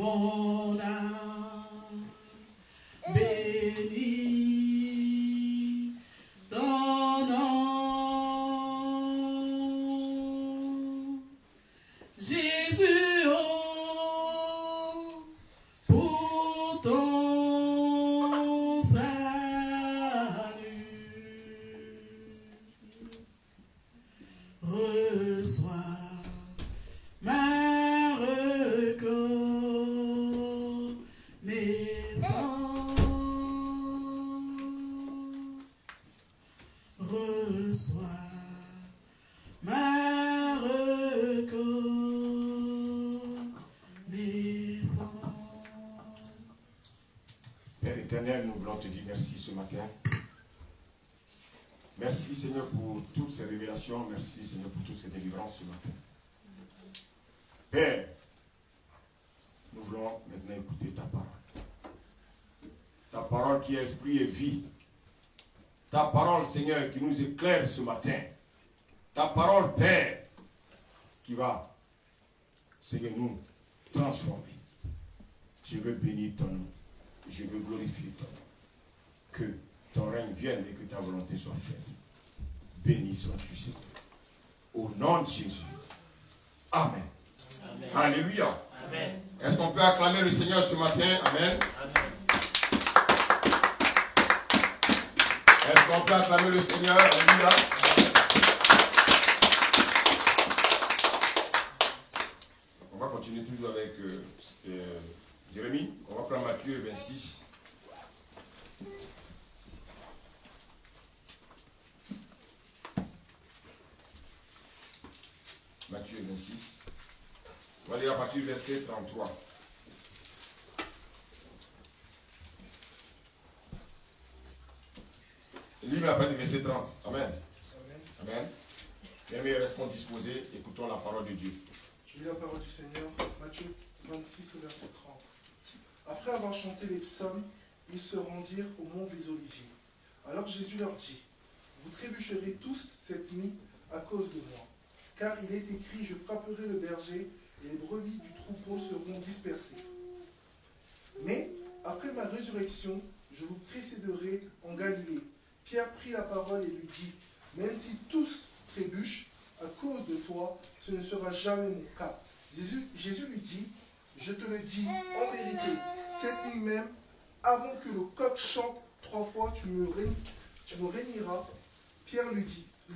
mon âme bénit ton nom. Jésus, oh, pour ton salut, reçois ma reconnaissance. Reçois ma reconnaissance. Père éternel, nous voulons te dire merci ce matin. Merci Seigneur pour toutes ces révélations. Merci Seigneur pour toutes ces délivrances ce matin. Père, nous voulons maintenant écouter ta parole. Ta parole qui est esprit et vie. Ta parole, Seigneur, qui nous éclaire ce matin. Ta parole, Père, qui va, Seigneur, nous transformer. Je veux bénir ton nom. Je veux glorifier ton nom. Que ton règne vienne et que ta volonté soit faite. Béni sois-tu, Seigneur. Au nom de Jésus. Amen. Amen. Alléluia. Amen. Est-ce qu'on peut acclamer le Seigneur ce matin? Amen. Amen. Est-ce qu'on peut acclamer le Seigneur? Alléluia. On va continuer toujours avec Jérémie. On va prendre Matthieu 26. Matthieu 26. On va lire à partir du verset 33. Livre à partir du verset 30. Amen. Amen. Bien, restons disposés. Écoutons la parole de Dieu. Je lis la parole du Seigneur. Matthieu 26, verset 30. Après avoir chanté les psaumes, ils se rendirent au mont des Oliviers. Alors Jésus leur dit, vous trébucherez tous cette nuit à cause de moi. Car il est écrit, je frapperai le berger et les brebis du troupeau seront dispersées. Mais après ma résurrection, je vous précéderai en Galilée. Pierre prit la parole et lui dit, même si tous trébuchent à cause de toi, ce ne sera jamais mon cas. Jésus lui dit, je te le dis en vérité, cette nuit même, avant que le coq chante 3 fois, tu me réuniras. Pierre lui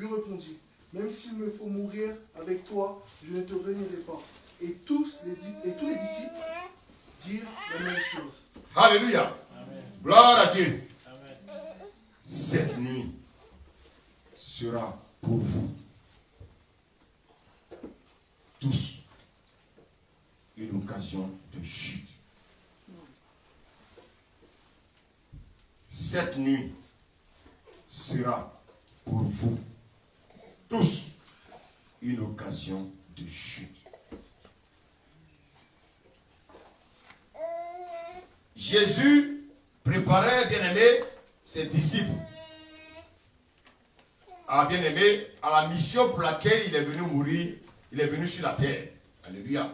répondit, même s'il me faut mourir avec toi, je ne te réunirai pas. Et tous les disciples dirent la même chose. Alléluia. Amen. Gloire à Dieu. Amen. Cette nuit sera pour vous tous une occasion de chute. Cette nuit sera pour vous tous une occasion de chute. Jésus préparait, bien-aimé, ses disciples à la mission pour laquelle il est venu mourir, il est venu sur la terre. Alléluia.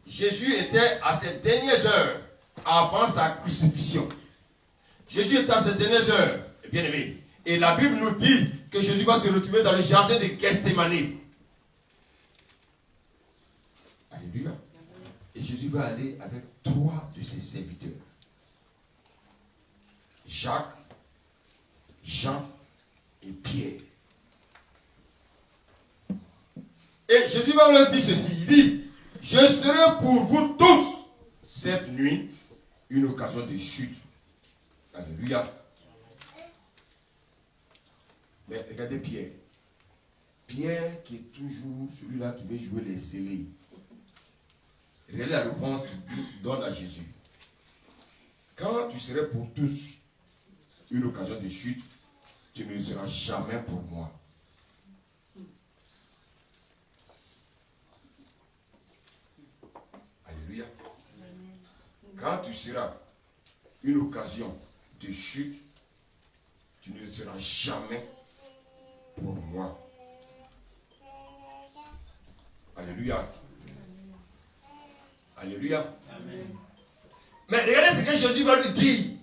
Jésus était à ses dernières heures avant sa crucifixion. Jésus était à ses dernières heures, bien-aimé. Et la Bible nous dit que Jésus va se retrouver dans le jardin de Gethsémani. Alléluia. Et Jésus va aller avec 3 de ses serviteurs. Jacques, Jean et Pierre. Et Jésus va leur dire ceci. Il dit, je serai pour vous tous cette nuit une occasion de chute. Alléluia. Mais regardez Pierre. Pierre qui est toujours celui-là qui veut jouer les zélés. Regardez la réponse qu'il donne à Jésus. Quand tu serais pour tous une occasion de chute, tu ne le seras jamais pour moi. Alléluia. Quand tu seras une occasion de chute, tu ne le seras jamais pour moi. Alléluia. Alléluia. Amen. Mais regardez ce que Jésus va lui dire.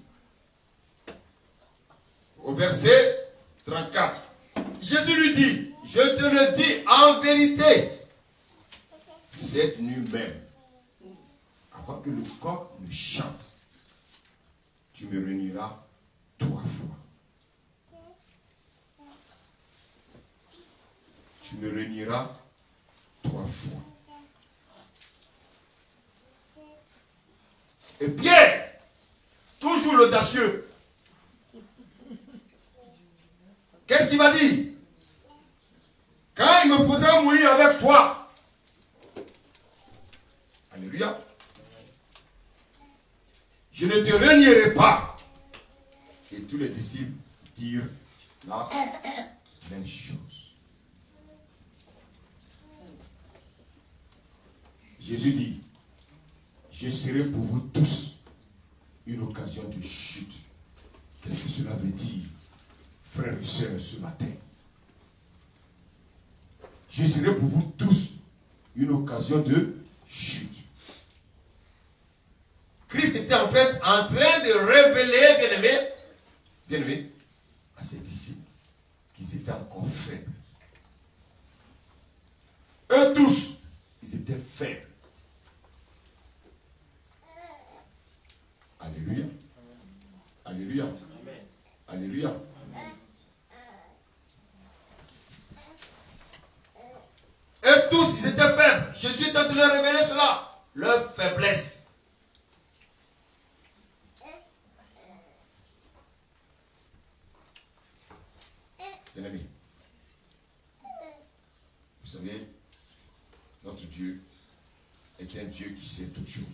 Au verset 34. Jésus lui dit, je te le dis en vérité, cette nuit même, avant que le coq ne chante, tu me renieras 3 fois. Tu me renieras 3 fois. Et Pierre, toujours l'audacieux, qu'est-ce qu'il va dire? Quand il me faudra mourir avec toi. Alléluia. Je ne te renierai pas. Et tous les disciples dirent la même chose. Jésus dit, je serai pour vous tous une occasion de chute. Qu'est-ce que cela veut dire, frères et sœurs, ce matin? Je serai pour vous tous une occasion de chute. Christ était en fait en train de révéler, bien-aimés, à ses disciples qu'ils étaient encore faibles. Eux tous, ils étaient faibles. Alléluia. Alléluia. Alléluia. Eux tous, ils étaient faibles. Jésus est en train de leur révéler cela. Leur faiblesse. Bien-aimés, vous savez, notre Dieu est un Dieu qui sait toutes choses.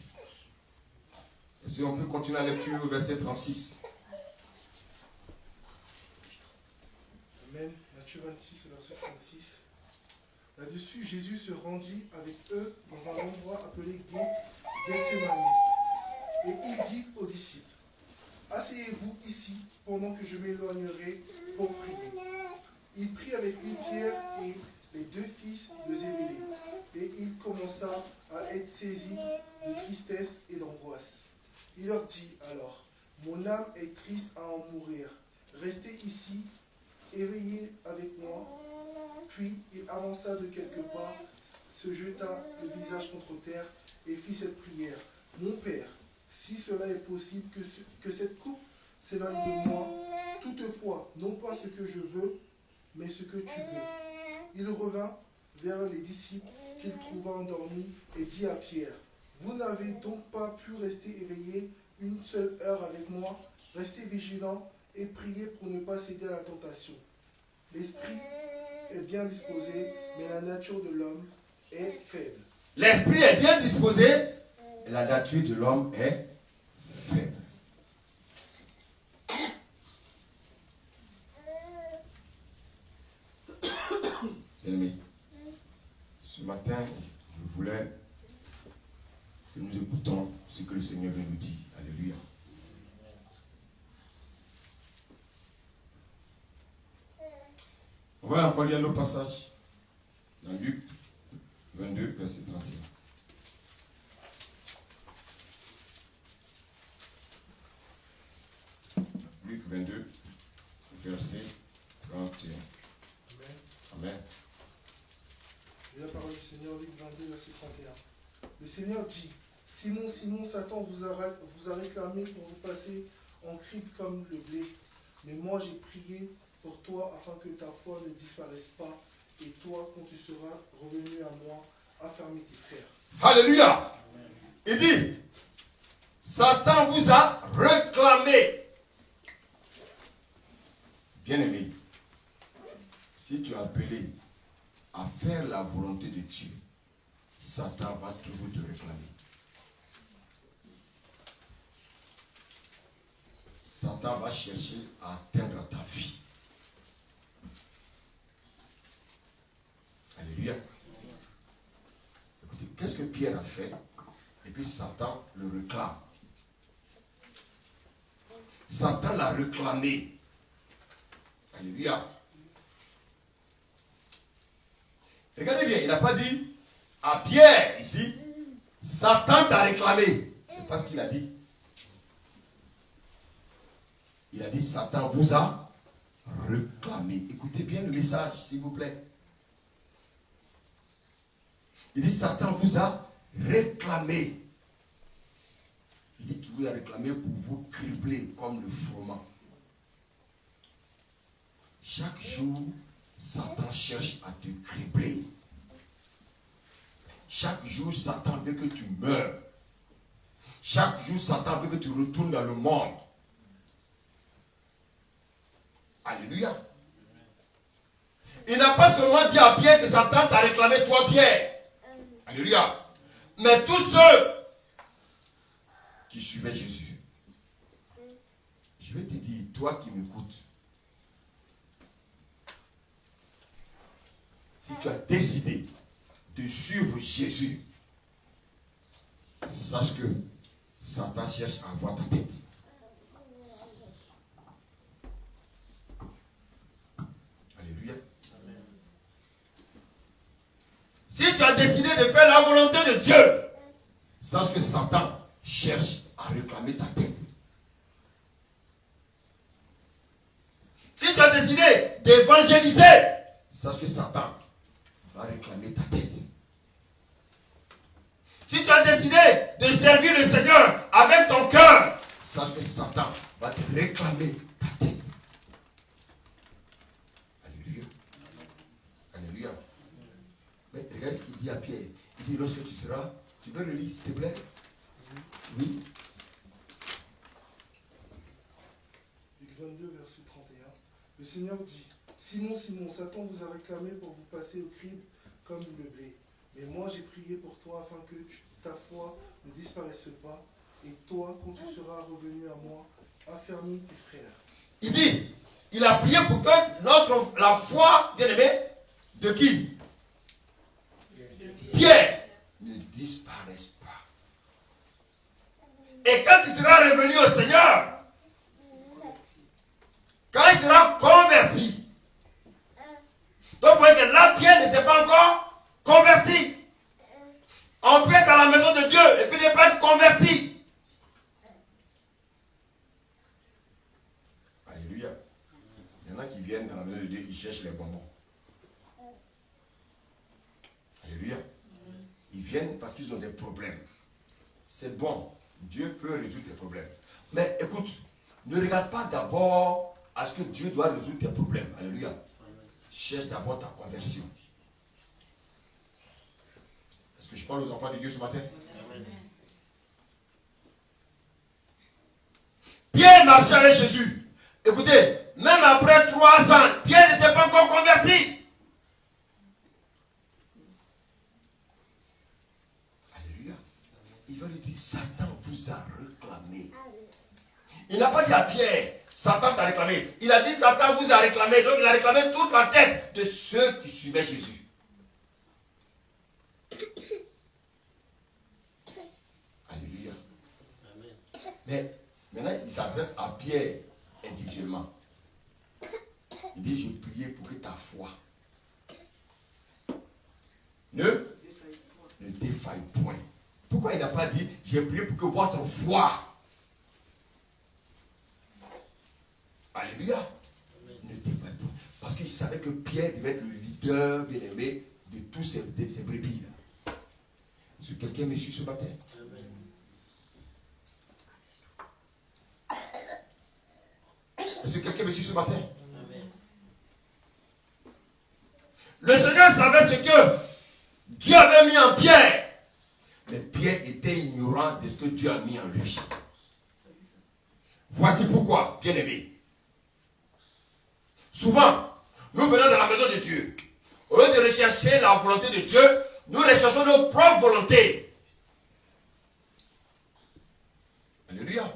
Et si on peut continuer la lecture au verset 36. Amen. Matthieu 26, verset 36. Là-dessus, Jésus se rendit avec eux dans un endroit appelé Gethsémani. Et il dit aux disciples, asseyez-vous ici pendant que je m'éloignerai pour prier. Il prit avec lui Pierre et les 2 fils de Zébédée. Et il commença à être saisi de tristesse et d'angoisse. Il leur dit alors, mon âme est triste à en mourir. Restez ici, éveillez avec moi. Puis il avança de quelques pas, se jeta le visage contre terre et fit cette prière. Mon Père, si cela est possible, que cette coupe s'éloigne de moi, toutefois, non pas ce que je veux, mais ce que tu veux. Il revint vers les disciples qu'il trouva endormis et dit à Pierre, vous n'avez donc pas pu rester éveillés une seule heure avec moi? Restez vigilants et priez pour ne pas céder à la tentation. L'esprit est bien disposé, mais la nature de l'homme est faible. L'esprit est bien disposé, et la nature de l'homme est faible. Bien-aimés, ce matin, je voulais que nous écoutons ce que le Seigneur veut nous dire. Alléluia. On va encore lire le passage dans Luc 22, verset 31. Luc 22, verset 31. Amen. Et la parole du Seigneur, Luc 22, verset 31. Le Seigneur dit, Simon, Simon, Satan vous a réclamé pour vous passer en crible comme le blé. Mais moi j'ai prié pour toi afin que ta foi ne disparaisse pas. Et toi, quand tu seras revenu à moi, affermis tes frères. Alléluia. Il dit, Satan vous a réclamé. Bien-aimé, si tu es appelé à faire la volonté de Dieu, Satan va toujours te réclamer. Satan va chercher à atteindre ta vie. Alléluia. Écoutez, qu'est-ce que Pierre a fait? Et puis Satan le réclame. Satan l'a réclamé. Alléluia. Regardez bien, il n'a pas dit à Pierre ici, Satan t'a réclamé. C'est pas ce qu'il a dit. Il a dit Satan vous a réclamé. Écoutez bien le message, s'il vous plaît. Il dit Satan vous a réclamé. Il dit qu'il vous a réclamé pour vous cribler comme le froment. Chaque jour, Satan cherche à te cribler. Chaque jour, Satan veut que tu meurs. Chaque jour, Satan veut que tu retournes dans le monde. Alléluia. Il n'a pas seulement dit à Pierre que Satan t'a réclamé, toi Pierre. Alléluia. Mais tous ceux qui suivaient Jésus. Je vais te dire, toi qui m'écoutes, si tu as décidé de suivre Jésus, sache que Satan cherche à avoir ta tête. Alléluia. Amen. Si tu as décidé de faire la volonté de Dieu, sache que Satan cherche à réclamer ta tête. Si tu as décidé d'évangéliser, sache que Satan va réclamer ta tête. Si tu as décidé de servir le Seigneur avec ton cœur, sache que Satan va te réclamer ta tête. Alléluia. Alléluia. Mais regarde ce qu'il dit à Pierre. Il dit lorsque tu seras, tu peux le lire s'il te plaît? Oui. Luc 22, verset 31. Le Seigneur dit, Simon, Simon, Satan vous a réclamé pour vous passer au crible comme le blé. Mais moi j'ai prié pour toi afin que ta foi ne disparaisse pas. Et toi, quand tu seras revenu à moi, affermis tes frères. Il dit, il a prié pour que la foi, bien aimé, de qui? Pierre ne disparaisse pas. Et quand il sera revenu au Seigneur, quand il sera converti, donc vous voyez que là, Pierre n'était pas encore converti. On peut être à la maison de Dieu et puis ne pas être converti. Alléluia. Il y en a qui viennent dans la maison de Dieu, ils cherchent les bonbons. Alléluia. Ils viennent parce qu'ils ont des problèmes. C'est bon. Dieu peut résoudre tes problèmes. Mais écoute, ne regarde pas d'abord à ce que Dieu doit résoudre tes problèmes. Alléluia. Cherche d'abord ta conversion. Est-ce que je parle aux enfants de Dieu ce matin? Amen. Pierre marchait avec Jésus. Écoutez, même après 3 ans, Pierre n'était pas encore converti. Alléluia. Il va lui dire, Satan vous a réclamé. Il n'a pas dit à Pierre, Satan t'a réclamé. Il a dit, Satan vous a réclamé. Donc il a réclamé toute la tête de ceux qui suivaient Jésus. Alléluia. Amen. Mais maintenant, il s'adresse à Pierre individuellement. Il dit, je priais pour que ta foi ne défaille point. Pourquoi il n'a pas dit, j'ai prié pour que votre foi, alléluia, ne défaille point. Parce qu'il savait que Pierre devait être le leader bien-aimé de tous ces brebis. Est-ce que quelqu'un me suit ce matin? Est-ce que quelqu'un me suit ce matin? Amen. Le Seigneur savait ce que Dieu avait mis en Pierre. Mais Pierre était ignorant de ce que Dieu a mis en lui. Voici pourquoi, bien-aimé. Souvent, nous venons dans la maison de Dieu. Au lieu de rechercher la volonté de Dieu, nous recherchons nos propres volontés. Alléluia.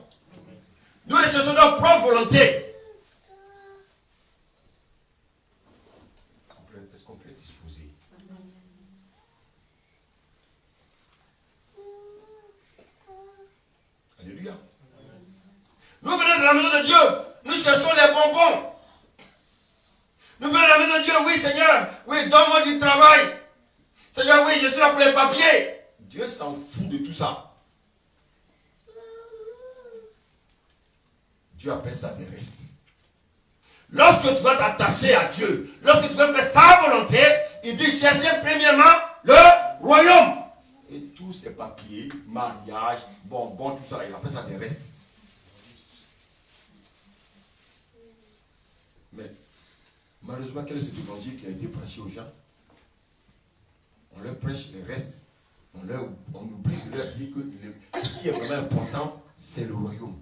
Nous recherchons nos propres volontés. Est-ce qu'on peut disposer? Alléluia. Nous venons de la maison de Dieu. Nous cherchons les bonbons. Nous venons de la maison de Dieu. Oui, Seigneur. Oui, donne-moi du travail. Seigneur, oui, je suis là pour les papiers. Dieu s'en fout de tout ça. Dieu appelle ça des restes. Lorsque tu vas t'attacher à Dieu, lorsque tu vas faire sa volonté, il dit cherchez premièrement le royaume. Et tous ces papiers, mariage, bonbons, tout ça, il appelle ça des restes. Mais malheureusement, quel est cet évangile qui a été prêché aux gens? On leur prêche les restes. On oublie de leur dire que ce qui est vraiment important, c'est le royaume.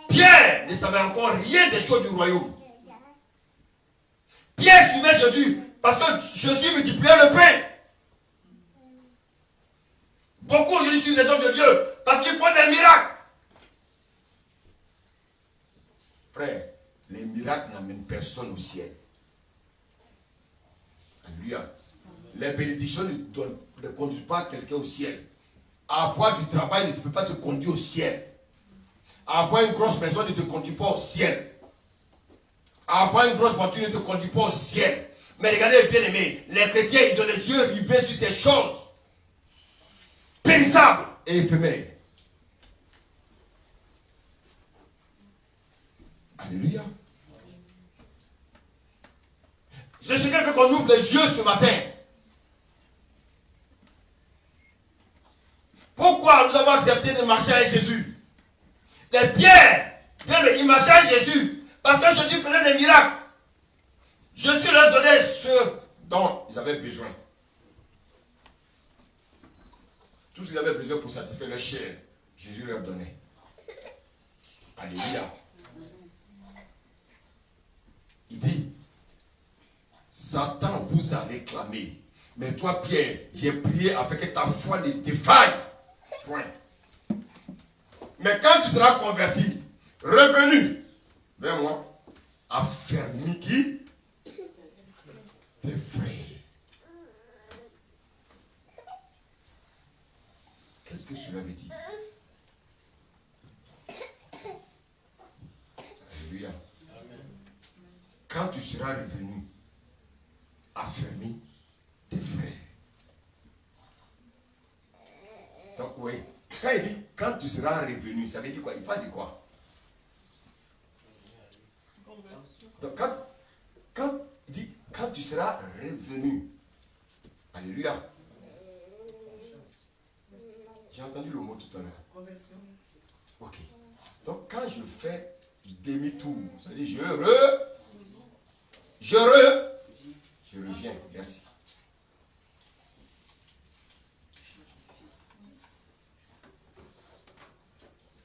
Pierre ne savait encore rien des choses du royaume. Pierre suivait Jésus parce que Jésus multipliait le pain. Beaucoup aujourd'hui suivent les hommes de Dieu parce qu'ils font des miracles. Frère, les miracles n'amènent personne au ciel. Alléluia. Les bénédictions ne conduisent pas quelqu'un au ciel. Avoir du travail ne peut pas te conduire au ciel. Avoir une grosse maison ne te conduit pas au ciel. Avoir une grosse voiture ne te conduit pas au ciel. Mais regardez bien aimés, les chrétiens, ils ont les yeux rivés sur ces choses périssables et éphémères. Alléluia. Je suis quelqu'un qu'on ouvre les yeux ce matin. Pourquoi nous avons accepté de marcher avec Jésus? Les pierres, ils marchaient avec Jésus parce que Jésus faisait des miracles. Jésus leur donnait ce dont ils avaient besoin. Tout ce qu'ils avaient besoin pour satisfaire leur chair, Jésus leur donnait. Alléluia. Il dit, Satan vous a réclamé. Mais toi, Pierre, j'ai prié afin que ta foi ne défaille. Point. Mais quand tu seras converti, revenu vers moi, affermis qui? Tes frères. Qu'est-ce que cela veut dire? Alléluia. Quand tu seras revenu, affermis tes frères. Donc oui, quand il dit quand tu seras revenu, ça veut dire quoi? Il parle de quoi? Donc quand il dit quand tu seras revenu, alléluia. J'ai entendu le mot tout à l'heure. Ok. Donc quand je fais demi-tour, ça veut dire je reviens. Merci.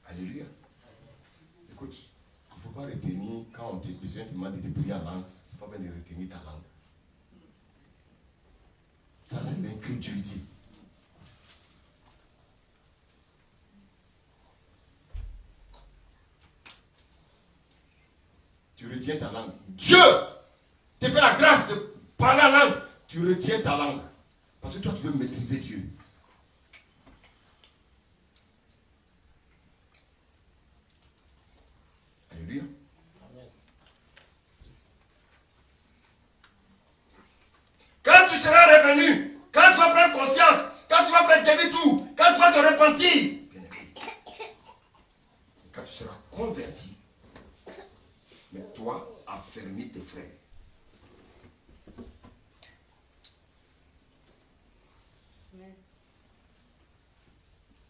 Alléluia. Écoute, il ne faut pas retenir quand on te demande de prier en langue, c'est pas bien de retenir ta langue. Ça, c'est l'incrédulité. Tu retiens ta langue. Dieu te fait la grâce de parler la langue. Tu retiens ta langue. Parce que toi, tu veux maîtriser Dieu. Alléluia. Quand tu seras revenu, quand tu vas prendre conscience, quand tu vas faire demi-tour, quand tu vas te repentir, quand tu seras converti, mais toi, affermis tes frères.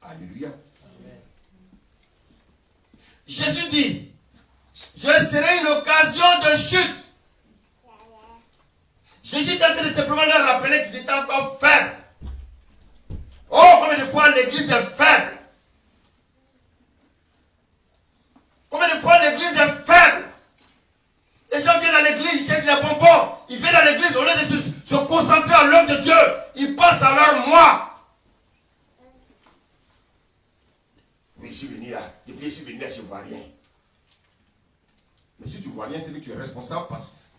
Alléluia. Amen. Jésus dit, je serai une occasion de chute. Jésus est en train de simplement leur rappeler qu'ils étaient encore faibles. Oh, combien de fois l'église est faible. Combien de fois l'église est faible. Les gens viennent à l'église, ils cherchent les bonbons. Ils viennent à l'église, au lieu de se concentrer à l'œuvre de Dieu, ils pensent à leur moi. Oui, je suis venu là. Depuis que je suis venu là, je ne vois rien. Mais si tu ne vois rien, c'est que tu es responsable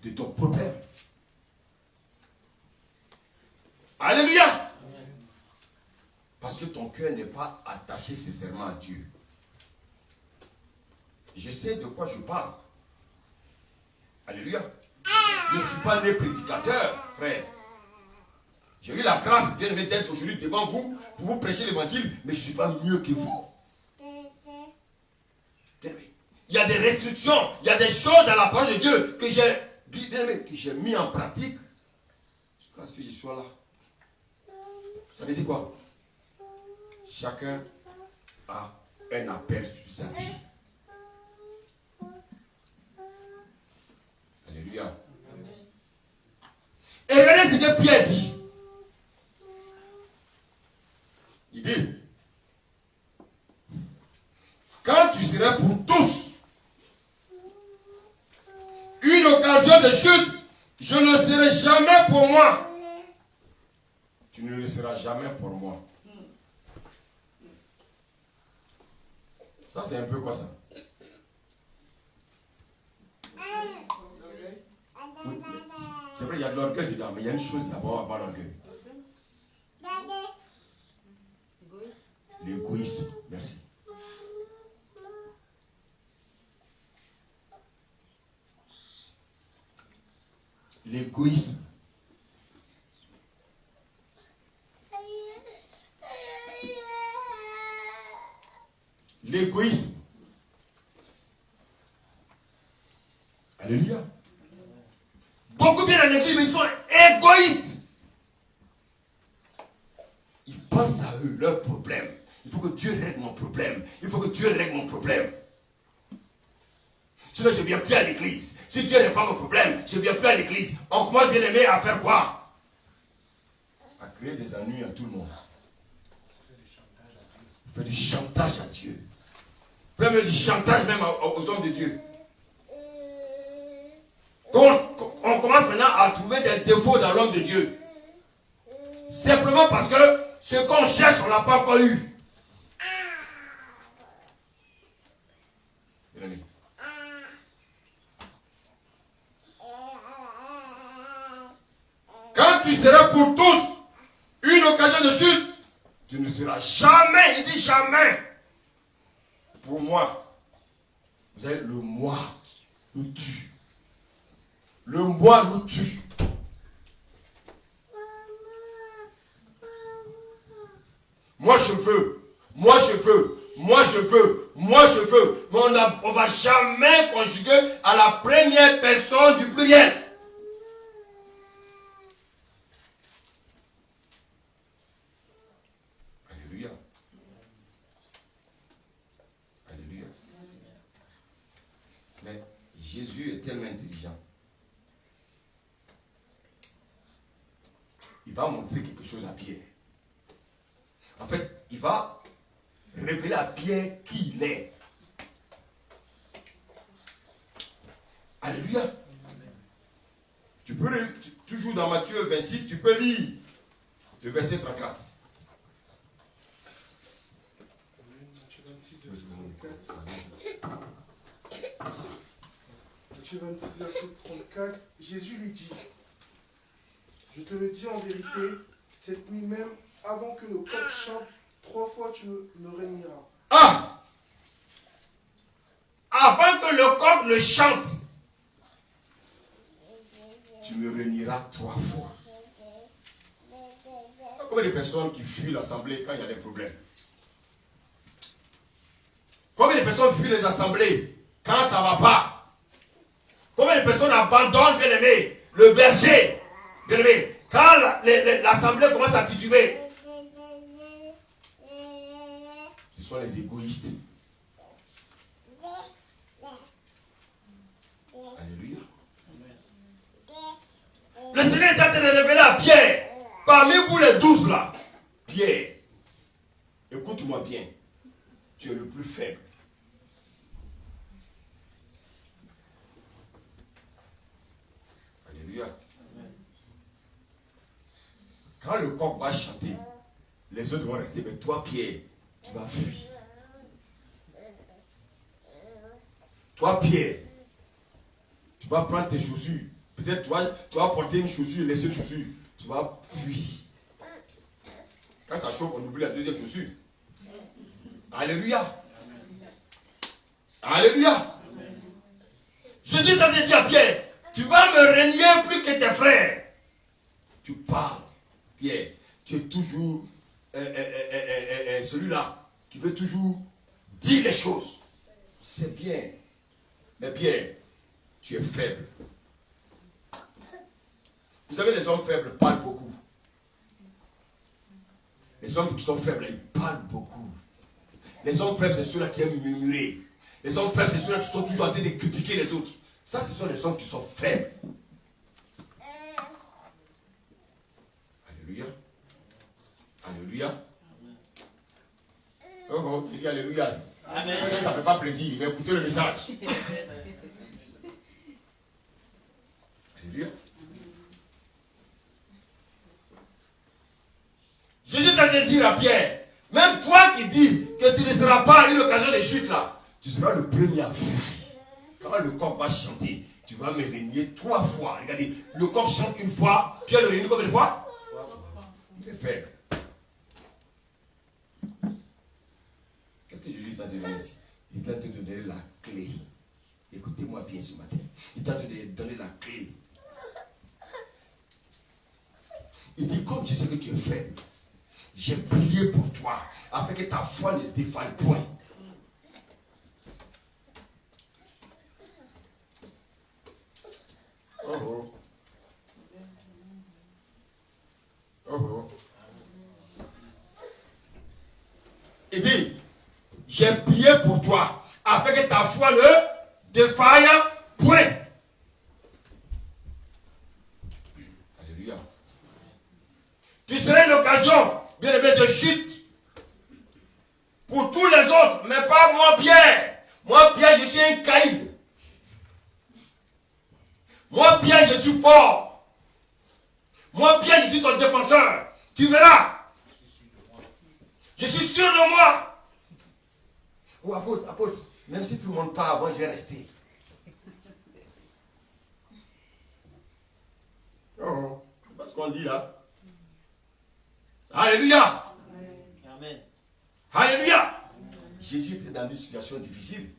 de ton problème. Alléluia. Parce que ton cœur n'est pas attaché sincèrement à Dieu. Je sais de quoi je parle. Alléluia. Je ne suis pas né prédicateur, frère. J'ai eu la grâce, bien aimé, d'être aujourd'hui devant vous pour vous prêcher l'évangile, mais je ne suis pas mieux que vous. Bien aimé. Il y a des restrictions, il y a des choses dans la parole de Dieu que j'ai, bien aimé, que j'ai mis en pratique jusqu'à ce que je sois là. Ça veut dire quoi? Chacun a un appel sur sa vie. Alléluia. Et regardez ce que Pierre dit. Il dit, quand tu serais pour tous une occasion de chute, je ne le serai jamais pour moi. Tu ne le seras jamais pour moi. Ça, c'est un peu quoi ça? Oui, c'est vrai, il y a de l'orgueil dedans, mais il y a une chose d'abord avant l'orgueil. L'égoïsme. Merci. L'égoïsme. L'égoïsme. Alléluia. Beaucoup viennent à l'église, mais ils sont égoïstes. Ils pensent à eux, leurs problèmes. Il faut que Dieu règle mon problème. Il faut que Dieu règle mon problème. Sinon, je ne viens plus à l'église. Si Dieu ne règle pas mon problème, je ne viens plus à l'église. On commence, bien aimé, à faire quoi? À créer des ennuis à tout le monde. Faire du chantage à Dieu. Faire du chantage même aux hommes de Dieu. Donc, on commence maintenant à trouver des défauts dans l'homme de Dieu. Simplement parce que ce qu'on cherche, on ne l'a pas encore eu. Quand tu seras pour tous une occasion de chute, tu ne seras jamais, il dit jamais, pour moi. Vous savez, le moi nous tue. Le moi nous tue. Moi je veux, moi je veux, moi je veux, moi je veux. Mais on ne va jamais conjuguer à la première personne du pluriel. Alléluia. Alléluia. Mais Jésus est tellement intelligent. Il va montrer quelque chose à Pierre. En fait, il va révéler à Pierre qui il est. Alléluia. Tu peux, toujours dans Matthieu 26, tu peux lire le verset 34. Matthieu 26, verset 34. Matthieu 26, verset 34. Jésus lui dit, je te le dis en vérité, cette nuit même, avant que le coq chante, 3 fois tu me réuniras. Ah! Avant que le coq ne chante, tu me réuniras 3 fois. Combien de personnes qui fuient l'assemblée quand il y a des problèmes? Combien de personnes fuient les assemblées quand ça ne va pas? Combien de personnes abandonnent, bien aimé, le berger? Bien aimé, quand l'assemblée commence à tituber, ce sont les égoïstes. Alléluia. Le Seigneur est en train de révéler à Pierre, parmi vous les 12 là, Pierre, écoute-moi bien, tu es le plus faible. Alléluia. Quand le coq va chanter, les autres vont rester, mais toi Pierre, tu vas fuir. Toi Pierre, tu vas prendre tes chaussures. Peut-être tu vas porter une chaussure et laisser une chaussure. Tu vas fuir. Quand ça chauffe, on oublie la deuxième chaussure. Alléluia. Alléluia. Jésus t'a dit à Pierre, tu vas me régner plus que tes frères. Tu parles. Il Pierre, tu es toujours celui-là qui veut toujours dire les choses. C'est bien. Mais Pierre, tu es faible. Vous savez, les hommes faibles parlent beaucoup. Les hommes qui sont faibles, ils parlent beaucoup. Les hommes faibles, c'est ceux-là qui aiment murmurer. Les hommes faibles, c'est ceux-là qui sont toujours en train de critiquer les autres. Ça, ce sont les hommes qui sont faibles. Alléluia. Alléluia. Oh, oh, il dit Alléluia. Amen. Ça ne fait pas plaisir, il va écouter le message. Alléluia. Jésus t'a dit dire à Pierre, même toi qui dis que tu ne seras pas une occasion de chute là, tu seras le premier à fuir. Quand le coq va chanter, tu vas me renier 3 fois. Regardez, le coq chante une fois, Pierre le renie combien de fois? Il est faible. Qu'est-ce que Jésus t'a dit ici? Il t'a te donné la clé. Écoutez-moi bien ce matin. Il t'a donné la clé. Il dit, comme je sais que tu es faible, j'ai prié pour toi, afin que ta foi ne défaille point. Oh oh. Oh oh. Il dit, j'ai prié pour toi, afin que ta foi ne défaille point. Alléluia. Tu serais une occasion, bien aimé, de chute pour tous les autres, mais pas moi, Pierre. Moi, Pierre, je suis un caïd. Moi, Pierre, je suis fort. Moi, Pierre, je suis ton défenseur. Tu verras. Je suis sûr de moi. Oh, apôtre, même si tout le monde part, moi, je vais rester. Oh, c'est ce qu'on dit là. Alléluia. Amen. Alléluia. Jésus était dans des situations difficiles.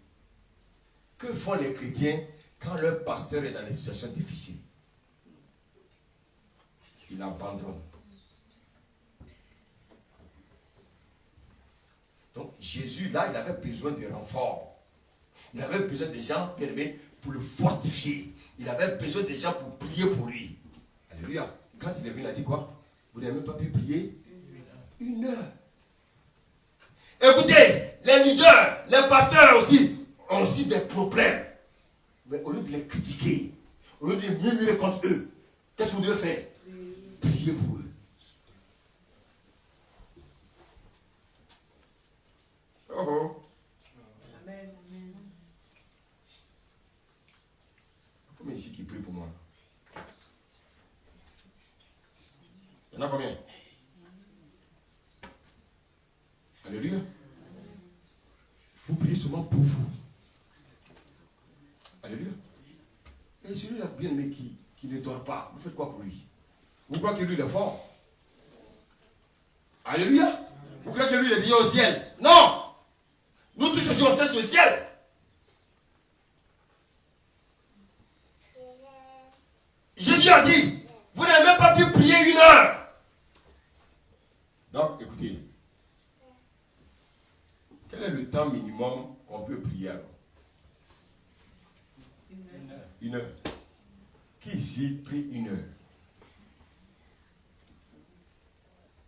Que font les chrétiens quand leur pasteur est dans des situations difficiles? Il abandonne. Donc Jésus, là, il avait besoin de renforts. Il avait besoin des gens pour le fortifier. Il avait besoin des gens pour prier pour lui. Alléluia. Quand il est venu, il a dit quoi? Vous n'avez même pas pu prier 1 heure. Écoutez, les leaders, les pasteurs aussi, ont aussi des problèmes. Mais au lieu de les critiquer, au lieu de murmurer contre eux, qu'est-ce que vous devez faire? Priez pour eux. Oh oh. Amen. Combien ici qui prie pour moi? Il y en a combien? Alléluia. Vous priez seulement pour vous. Alléluia. Et celui-là, bien aimé, qui ne dort pas, vous faites quoi pour lui? Vous croyez que lui, il est fort? Alléluia. Vous croyez que lui, il est déjà au ciel? Non. Nous tous aussi, on cesse le ciel. Jésus a dit, vous n'avez même pas pu prier 1 heure. Donc, écoutez. Quel est le temps minimum qu'on peut prier alors? 1 heure. Qui ici prie 1 heure?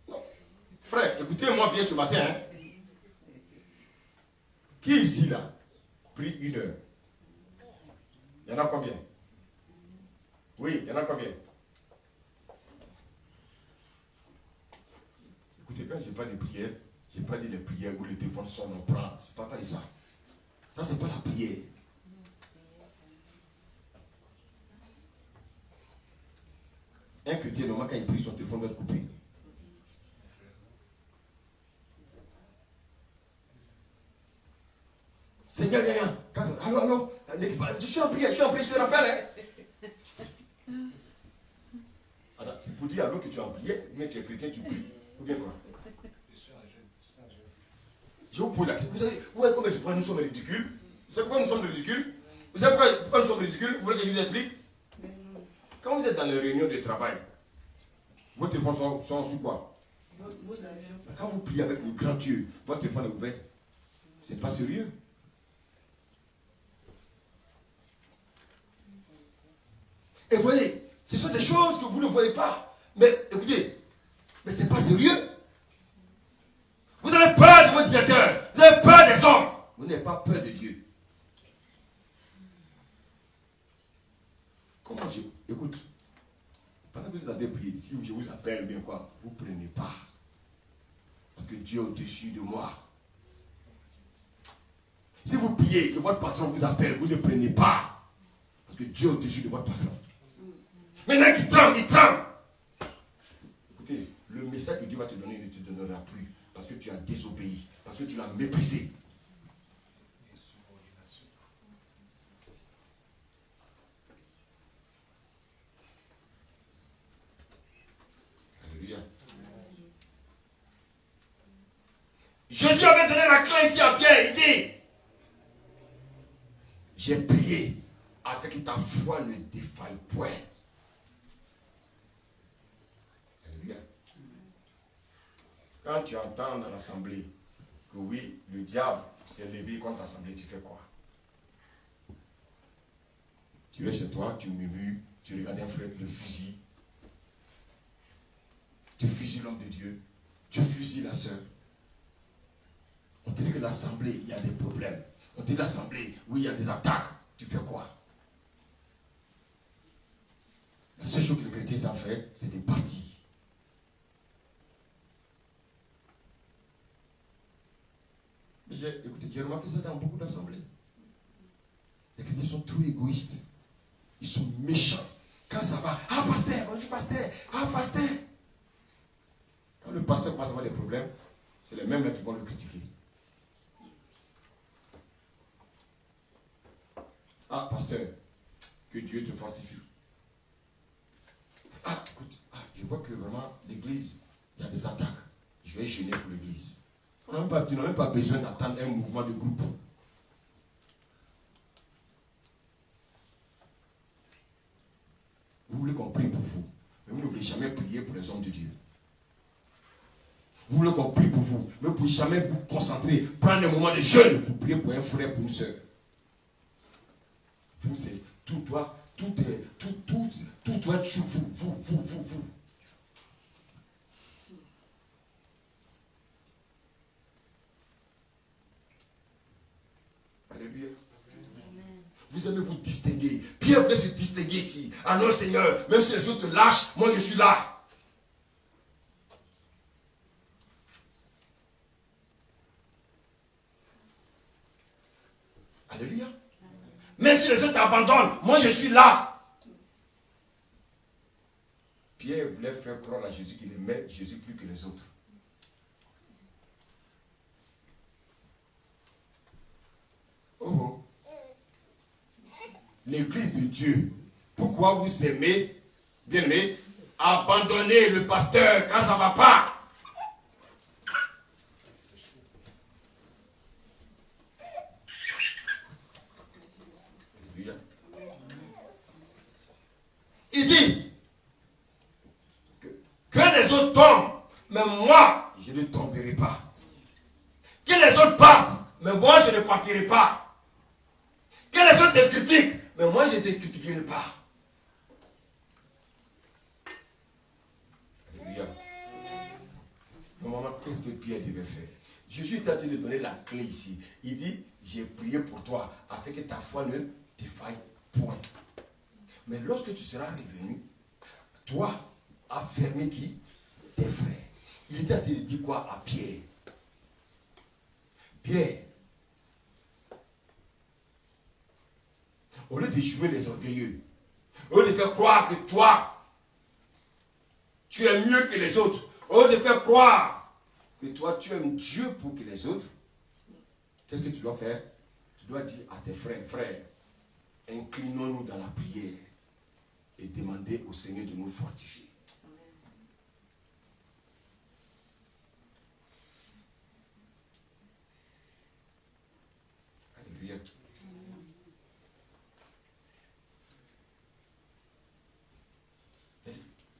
Non. Frère, écoutez-moi bien ce matin. Hein? Qui ici là prie 1 heure? Il y en a combien? Oui, il y en a combien? Écoutez, quand je parle de prière, je n'ai pas dit les prières où le téléphone sonne, on prend. C'est pas de ça. Ça, c'est pas la prière. Un chrétien, normalement, quand il prie, son téléphone doit être coupé. Seigneur, allô, je suis en prière, je te rappelle. Hein? Attends, c'est pour dire à l'autre que tu es en prière, mais tu es chrétien, tu pries. Ou bien quoi? Je vous pose la question. Vous savez combien de fois nous sommes ridicules? Vous savez pourquoi nous sommes ridicules? Vous savez pourquoi nous sommes ridicules? Vous voulez que je vous explique? Quand vous êtes dans les réunions de travail, Vos téléphones sont sur quoi? Quand vous priez avec le grand Dieu, votre téléphone est ouvert. C'est pas sérieux. Et vous voyez, ce sont des choses que vous ne voyez pas. Mais écoutez, mais ce n'est pas sérieux. Vous avez peur de votre directeur. Vous avez peur des hommes. Vous n'avez pas peur de Dieu. Comment je... Écoute, pendant que vous avez prié, si je vous appelle bien quoi, vous ne prenez pas. Parce que Dieu est au-dessus de moi. Si vous priez que votre patron vous appelle, vous ne prenez pas. Parce que Dieu est au-dessus de votre patron. Maintenant qu'il tremble, il tremble. Écoutez, le message que Dieu va te donner, il ne te donnera plus. Parce que tu as désobéi. Parce que tu l'as méprisé. Alléluia. Jésus avait donné la clé ici à Pierre. Il dit, j'ai prié afin que ta foi ne défaille point. Alléluia. Quand tu entends dans l'assemblée que oui, le diable s'est levé contre l'assemblée, tu fais quoi? Tu es chez toi, tu murmures, tu regardes un frère le fusil. Tu fusilles l'homme de Dieu. Tu fusilles la sœur. On te dit que l'assemblée, il y a des problèmes. On te dit l'assemblée, oui, il y a des attaques. Tu fais quoi? La seule chose que les chrétiens savent faire, c'est de partir. Mais écoutez, j'ai remarqué ça dans beaucoup d'assemblées. Les chrétiens sont trop égoïstes. Ils sont méchants. Quand ça va, ah pasteur, on dit pasteur, ah pasteur. Quand le pasteur commence à avoir des problèmes, c'est les mêmes là qui vont le critiquer. Ah pasteur, que Dieu te fortifie. Ah écoute, je vois que vraiment l'église, il y a des attaques. Je vais gêner pour l'église. Tu n'as même pas besoin d'attendre un mouvement de groupe. Vous voulez qu'on prie pour vous, mais vous ne voulez jamais prier pour les hommes de Dieu. Vous voulez qu'on prie pour vous, mais vous ne pouvez jamais vous concentrer, prendre un moment de jeûne pour prier pour un frère, pour une soeur. Vous, c'est tout doit être sur vous. Alléluia. Vous aimez vous distinguer. Pierre voulait se distinguer ici. Ah non, Seigneur, même si les autres te lâchent, moi je suis là. Alléluia. Même si les autres t'abandonnent, moi je suis là. Pierre voulait faire croire à Jésus qu'il aimait Jésus plus que les autres. Oh. L'église de Dieu. Pourquoi vous aimez, bien aimé, abandonner le pasteur quand ça ne va pas? Il dit que les autres tombent, mais moi, je ne tomberai pas. Que les autres partent, mais moi, je ne partirai pas. Que les autres te critiquent, mais moi, je ne te critiquerai pas. Alléluia. Maman, qu'est-ce que Pierre devait faire? Jésus est en train de donner la clé ici. Il dit, j'ai prié pour toi, afin que ta foi ne défaille point. Mais lorsque tu seras revenu, toi, affermis qui? Tes frères. Il était en train de dire quoi à Pierre? Pierre, au lieu de jouer les orgueilleux, au lieu de faire croire que toi, tu es mieux que les autres, au lieu de faire croire que toi, tu aimes Dieu pour que les autres, qu'est-ce que tu dois faire? Tu dois dire à tes frères, frères, inclinons-nous dans la prière et demander au Seigneur de nous fortifier. Alléluia.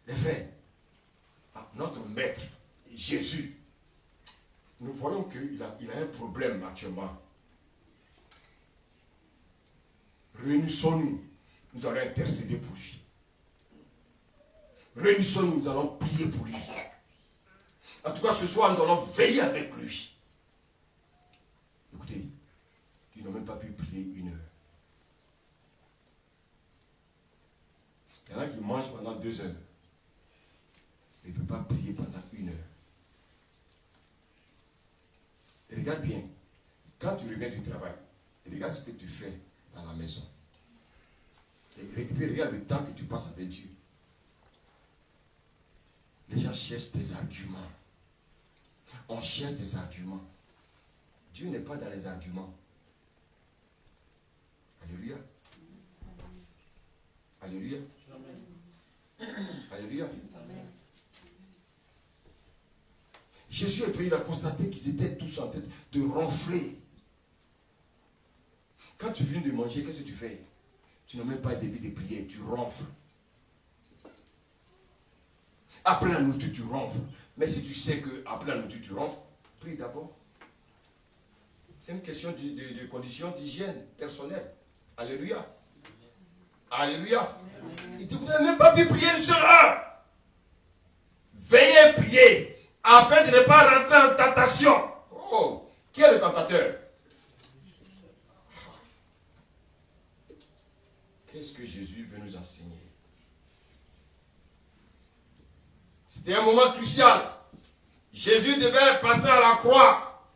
Les frères, Jésus, nous voyons qu'il a un problème actuellement. Réunissons-nous, nous allons intercéder pour lui. Réunissons-nous, nous allons prier pour lui. En tout cas, ce soir, nous allons veiller avec lui. Écoutez, ils n'ont même pas pu prier 1 heure. Il y en a qui mangent pendant 2 heures. Il ne peut pas prier pendant 1 heure. Et regarde bien, quand tu reviens du travail, regarde ce que tu fais dans la maison. Et puis regarde le temps que tu passes avec Dieu. Les gens cherchent des arguments. On cherche des arguments. Dieu n'est pas dans les arguments. Alléluia. Alléluia. Alléluia. Jésus est venu, il a constaté qu'ils étaient tous en tête de ronfler. Quand tu finis de manger, qu'est-ce que tu fais? Tu n'as même pas envie de prier, tu ronfles. Après la nourriture, tu ronfles. Mais si tu sais qu'après la nourriture, tu ronfles, prie d'abord. C'est une question de conditions d'hygiène personnelle. Alléluia. Alléluia. Il dit, vous n'avez même pas pu prier une seule heure. Veillez prier, afin de ne pas rentrer en tentation. Oh, qui est le tentateur? Qu'est-ce que Jésus veut nous enseigner? C'était un moment crucial. Jésus devait passer à la croix.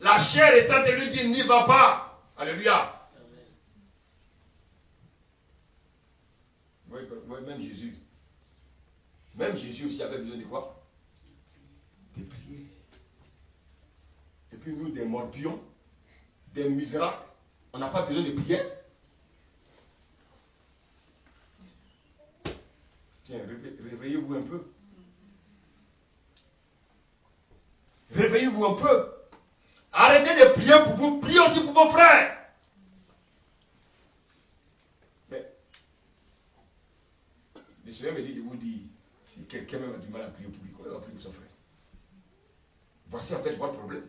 La chair étant de lui dire, n'y va pas. Alléluia. Oui, même Jésus. Même Jésus aussi avait besoin de quoi? De prier. Et puis nous, des morpions, des misérables, on n'a pas besoin de prier. Tiens, réveillez-vous un peu. Réveillez-vous un peu. Arrêtez de prier pour vous, priez aussi pour vos frères. Mais le Seigneur me dit de vous dire, si quelqu'un même a du mal à prier pour lui, comment il va prier pour son frère? Voici en fait votre problème.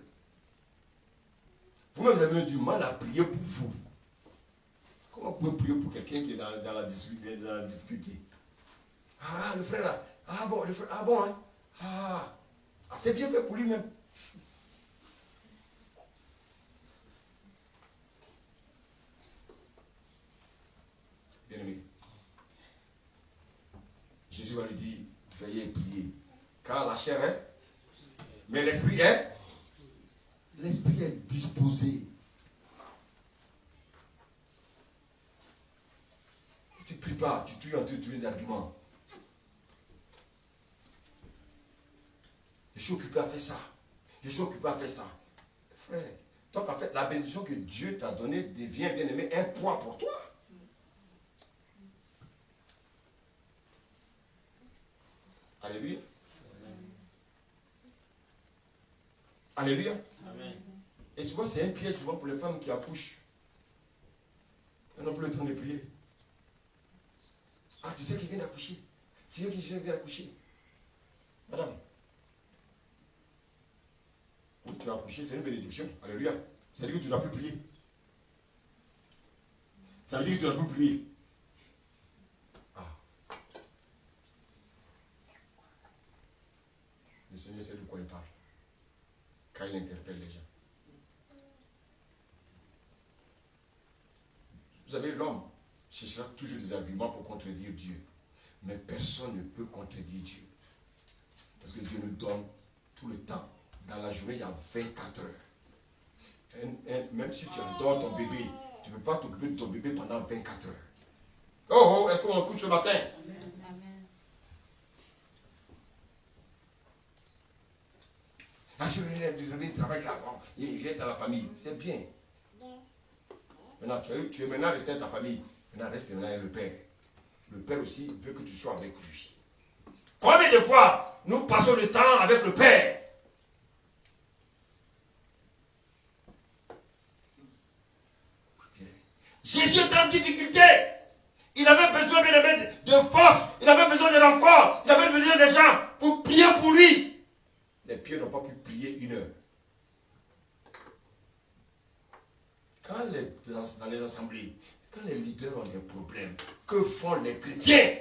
Vous-même vous avez du mal à prier pour vous. Comment vous pouvez prier pour quelqu'un qui est dans la difficulté? Ah, le frère là. Ah bon, le frère. Ah bon, hein? Ah, c'est bien fait pour lui-même. Bien-aimé, Jésus va lui dire, veillez et priez. Car la chair est, mais l'esprit est disposé. Tu ne pries pas, tu tues entre tous les arguments. Je suis occupé à faire ça. Je suis occupé à faire ça. Frère, donc en fait, la bénédiction que Dieu t'a donnée devient, bien aimé, un poids pour toi. Alléluia. Alléluia. Amen. Et souvent, c'est un piège souvent pour les femmes qui accouchent. Elles n'ont plus le temps de prier. Ah, tu sais qu'il vient d'accoucher. Tu sais qu'il vient d'accoucher. Madame. Oui, tu as accouché, c'est une bénédiction. Alléluia. Ça veut dire que tu n'as plus prier. Ça veut dire que tu n'as plus prier. Ah. Le Seigneur sait de quoi il parle. Quand il interpelle les gens. Vous savez, l'homme cherchera toujours des arguments pour contredire Dieu. Mais personne ne peut contredire Dieu. Parce que Dieu nous donne tout le temps. Dans la journée, il y a 24 heures. Même si tu adores ton bébé, tu ne peux pas t'occuper de ton bébé pendant 24 heures. Oh, est-ce qu'on écoute ce matin? Amen. Ah, je vais travailler là-bas. Je vais être à la famille. C'est bien. Maintenant, tu es maintenant resté à ta famille. Maintenant, reste maintenant avec le Père. Le Père aussi veut que tu sois avec lui. Combien de fois nous passons le temps avec le Père? Jésus était en difficulté. Il avait besoin de force. Il avait besoin de renfort. Il avait besoin des gens pour prier pour lui. Les Pierre n'ont pas pu prier 1 heure. Quand dans les assemblées, quand les leaders ont des problèmes, que font les chrétiens?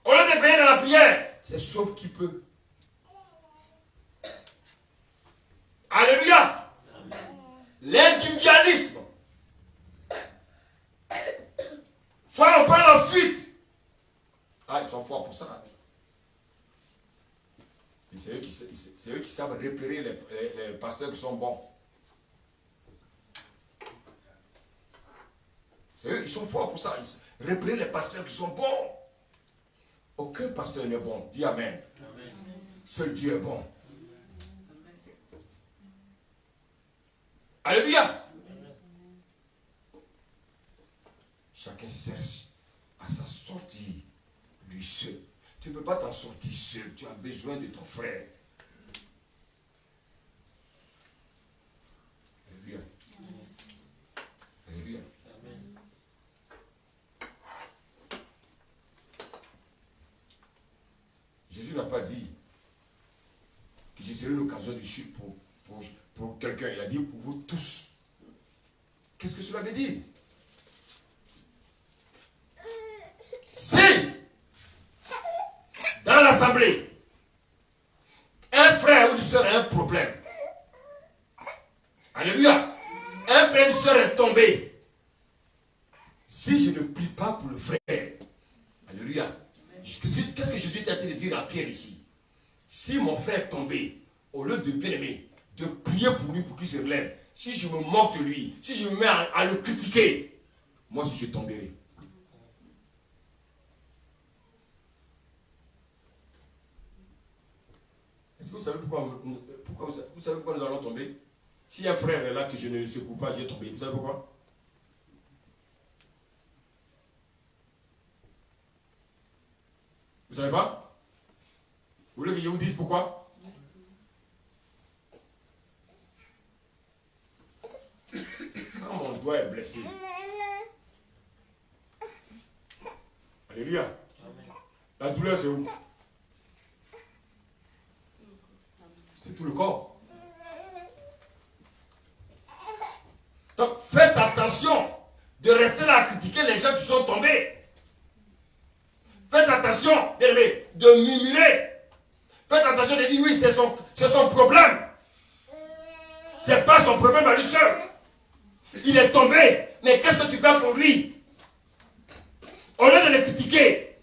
Au lieu de veiller dans la prière, c'est sauf qui peut. Alléluia. L'individualisme. Soit on prend la fuite. Ah, ils sont forts pour ça. C'est eux qui savent repérer les pasteurs qui sont bons. C'est eux, ils sont forts pour ça. Ils repérer les pasteurs qui sont bons. Aucun pasteur n'est bon. Dis Amen. Amen. Seul Dieu est bon. Alléluia. Amen. Chacun cherche à sa sortie, lui seul. Tu ne peux pas t'en sortir seul. Tu as besoin de ton frère. Alléluia. Alléluia. Amen. Jésus n'a pas dit que je serai l'occasion de chute pour quelqu'un. Il a dit pour vous tous. Qu'est-ce que cela veut dire? Si dans l'assemblée, un frère ou une soeur a un problème, alléluia, un frère ou une soeur est tombé, si je ne prie pas pour le frère, alléluia, qu'est-ce que Jésus t'a dit de dire à Pierre ici? Si mon frère est tombé, au lieu de bien aimer, de prier pour lui pour qu'il se relève, si je me moque de lui, si je me mets à le critiquer, moi aussi je tomberai. Est-ce que vous savez vous savez pourquoi nous allons tomber? Si un frère est là que je ne secoue pas, j'ai tombé. Vous savez pourquoi? Vous savez pas? Vous voulez que je vous dise pourquoi? Quand mon doigt est blessé. Alléluia. La douleur c'est où? C'est tout le corps. Donc faites attention de rester là à critiquer les gens qui sont tombés. Faites attention, bien aimé, de murmurer. Faites attention de dire oui, c'est son problème. C'est pas son problème à lui seul. Il est tombé, mais qu'est-ce que tu fais pour lui? Au lieu de le critiquer,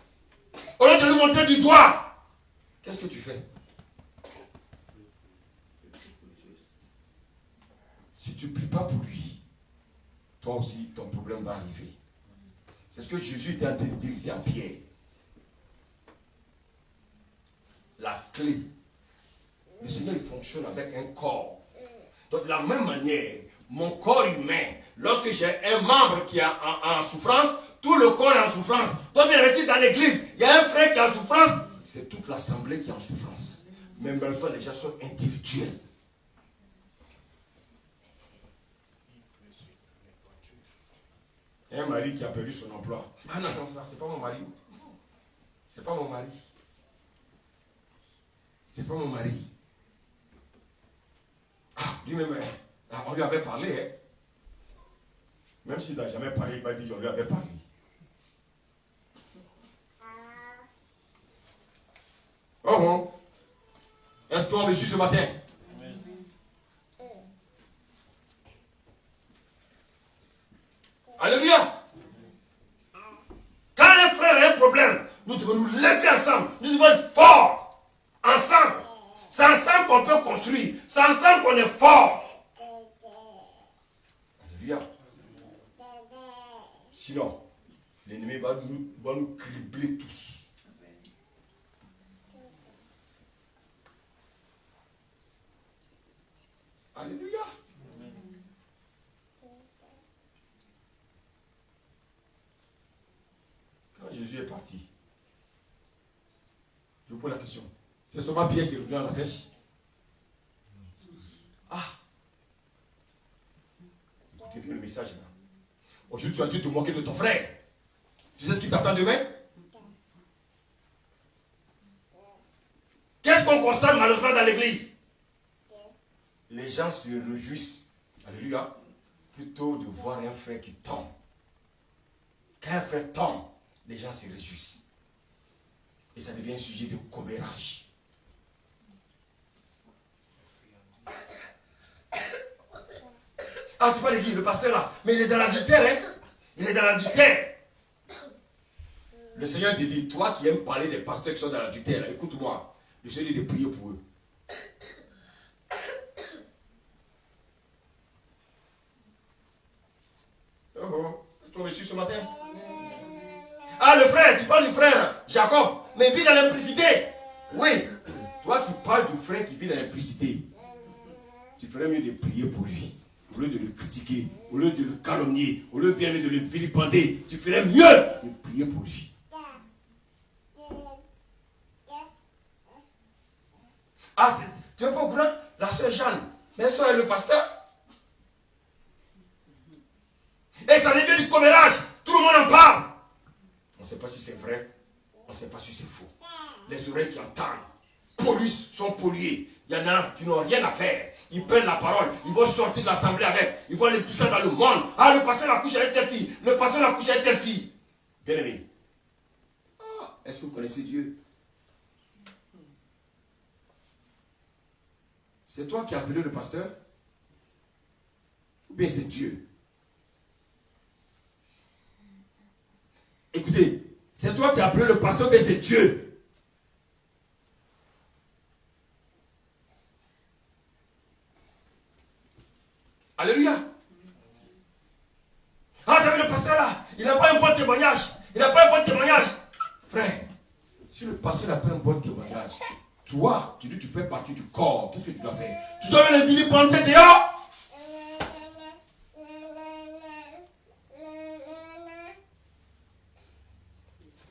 au lieu de lui montrer du doigt, qu'est-ce que tu fais? Si tu ne pries pas pour lui, toi aussi, ton problème va arriver. C'est ce que Jésus était en train de dire ici à Pierre. La clé. Le Seigneur, il fonctionne avec un corps. Donc, de la même manière, mon corps humain, lorsque j'ai un membre qui est en souffrance, tout le corps est en souffrance. Donc, bien ici, dans l'église, il y a un frère qui est en souffrance, c'est toute l'assemblée qui est en souffrance. Mais malheureusement, les gens sont individuels. Il y a un mari qui a perdu son emploi. Ah non, non, ça, c'est pas mon mari. C'est pas mon mari. C'est pas mon mari. Ah, lui-même, on lui avait parlé. Hein. Même s'il n'a jamais parlé, il m'a dit, on lui avait parlé. Oh bon. Est-ce qu'on me suit ce matin? Alléluia. Quand un frère a un problème, nous devons nous lever ensemble. Nous devons être forts. Ensemble. C'est ensemble qu'on peut construire. C'est ensemble qu'on est fort. Alléluia. Sinon, l'ennemi va nous cribler tous. Alléluia. Quand Jésus est parti, je vous pose la question. C'est seulement Pierre qui est revenu à la pêche. Ah! Écoutez bien le message là. Aujourd'hui, tu as dû te moquer de ton frère. Tu sais ce qui t'attend demain? qu'on constate malheureusement dans l'église. Les gens se réjouissent, alléluia, plutôt de voir un frère qui tombe. Quand un frère tombe, les gens se réjouissent. Et ça devient un sujet de commérage. Ah, tu parles de qui? Le pasteur là. Mais il est dans l'adultère, hein? Il est dans l'adultère. Le Seigneur te dit, toi qui aimes parler des pasteurs qui sont dans l'adultère, écoute-moi. Le Seigneur dit de prier pour eux. Oh, tu as reçu ce matin? Ah, le frère, tu parles du frère Jacob, mais il vit dans l'implicité. Oui, toi qui parles du frère qui vit dans l'implicité, tu ferais mieux de prier pour lui. Au lieu de le critiquer, au lieu de le calomnier, au lieu bien de le vilipender, tu ferais mieux de prier pour lui. Ah, tu es pas au courant? La sœur Jeanne, mais elle est le pasteur. Et ça devient du commérage. Tout le monde en parle. On ne sait pas si c'est vrai. On ne sait pas si c'est faux. Les oreilles qui entendent sont polluées. Il y en a qui n'ont rien à faire. Ils prennent la parole. Ils vont sortir de l'assemblée avec. Ils vont aller tout ça dans le monde. Ah, le pasteur a couché avec telle fille. Le pasteur a couché avec telle fille. Bien aimé. Ah, est-ce que vous connaissez Dieu? C'est toi qui as appelé le pasteur? Ou bien c'est Dieu? Écoutez, c'est toi qui as appelé le pasteur, mais c'est Dieu. Alléluia. Ah, tu as vu le pasteur là? Il n'a pas un bon témoignage. Il n'a pas un bon témoignage. Frère, si le pasteur n'a pas un bon témoignage, toi, tu dis que tu fais partie du corps. Qu'est-ce que tu dois faire? Tu dois le vilipender dehors.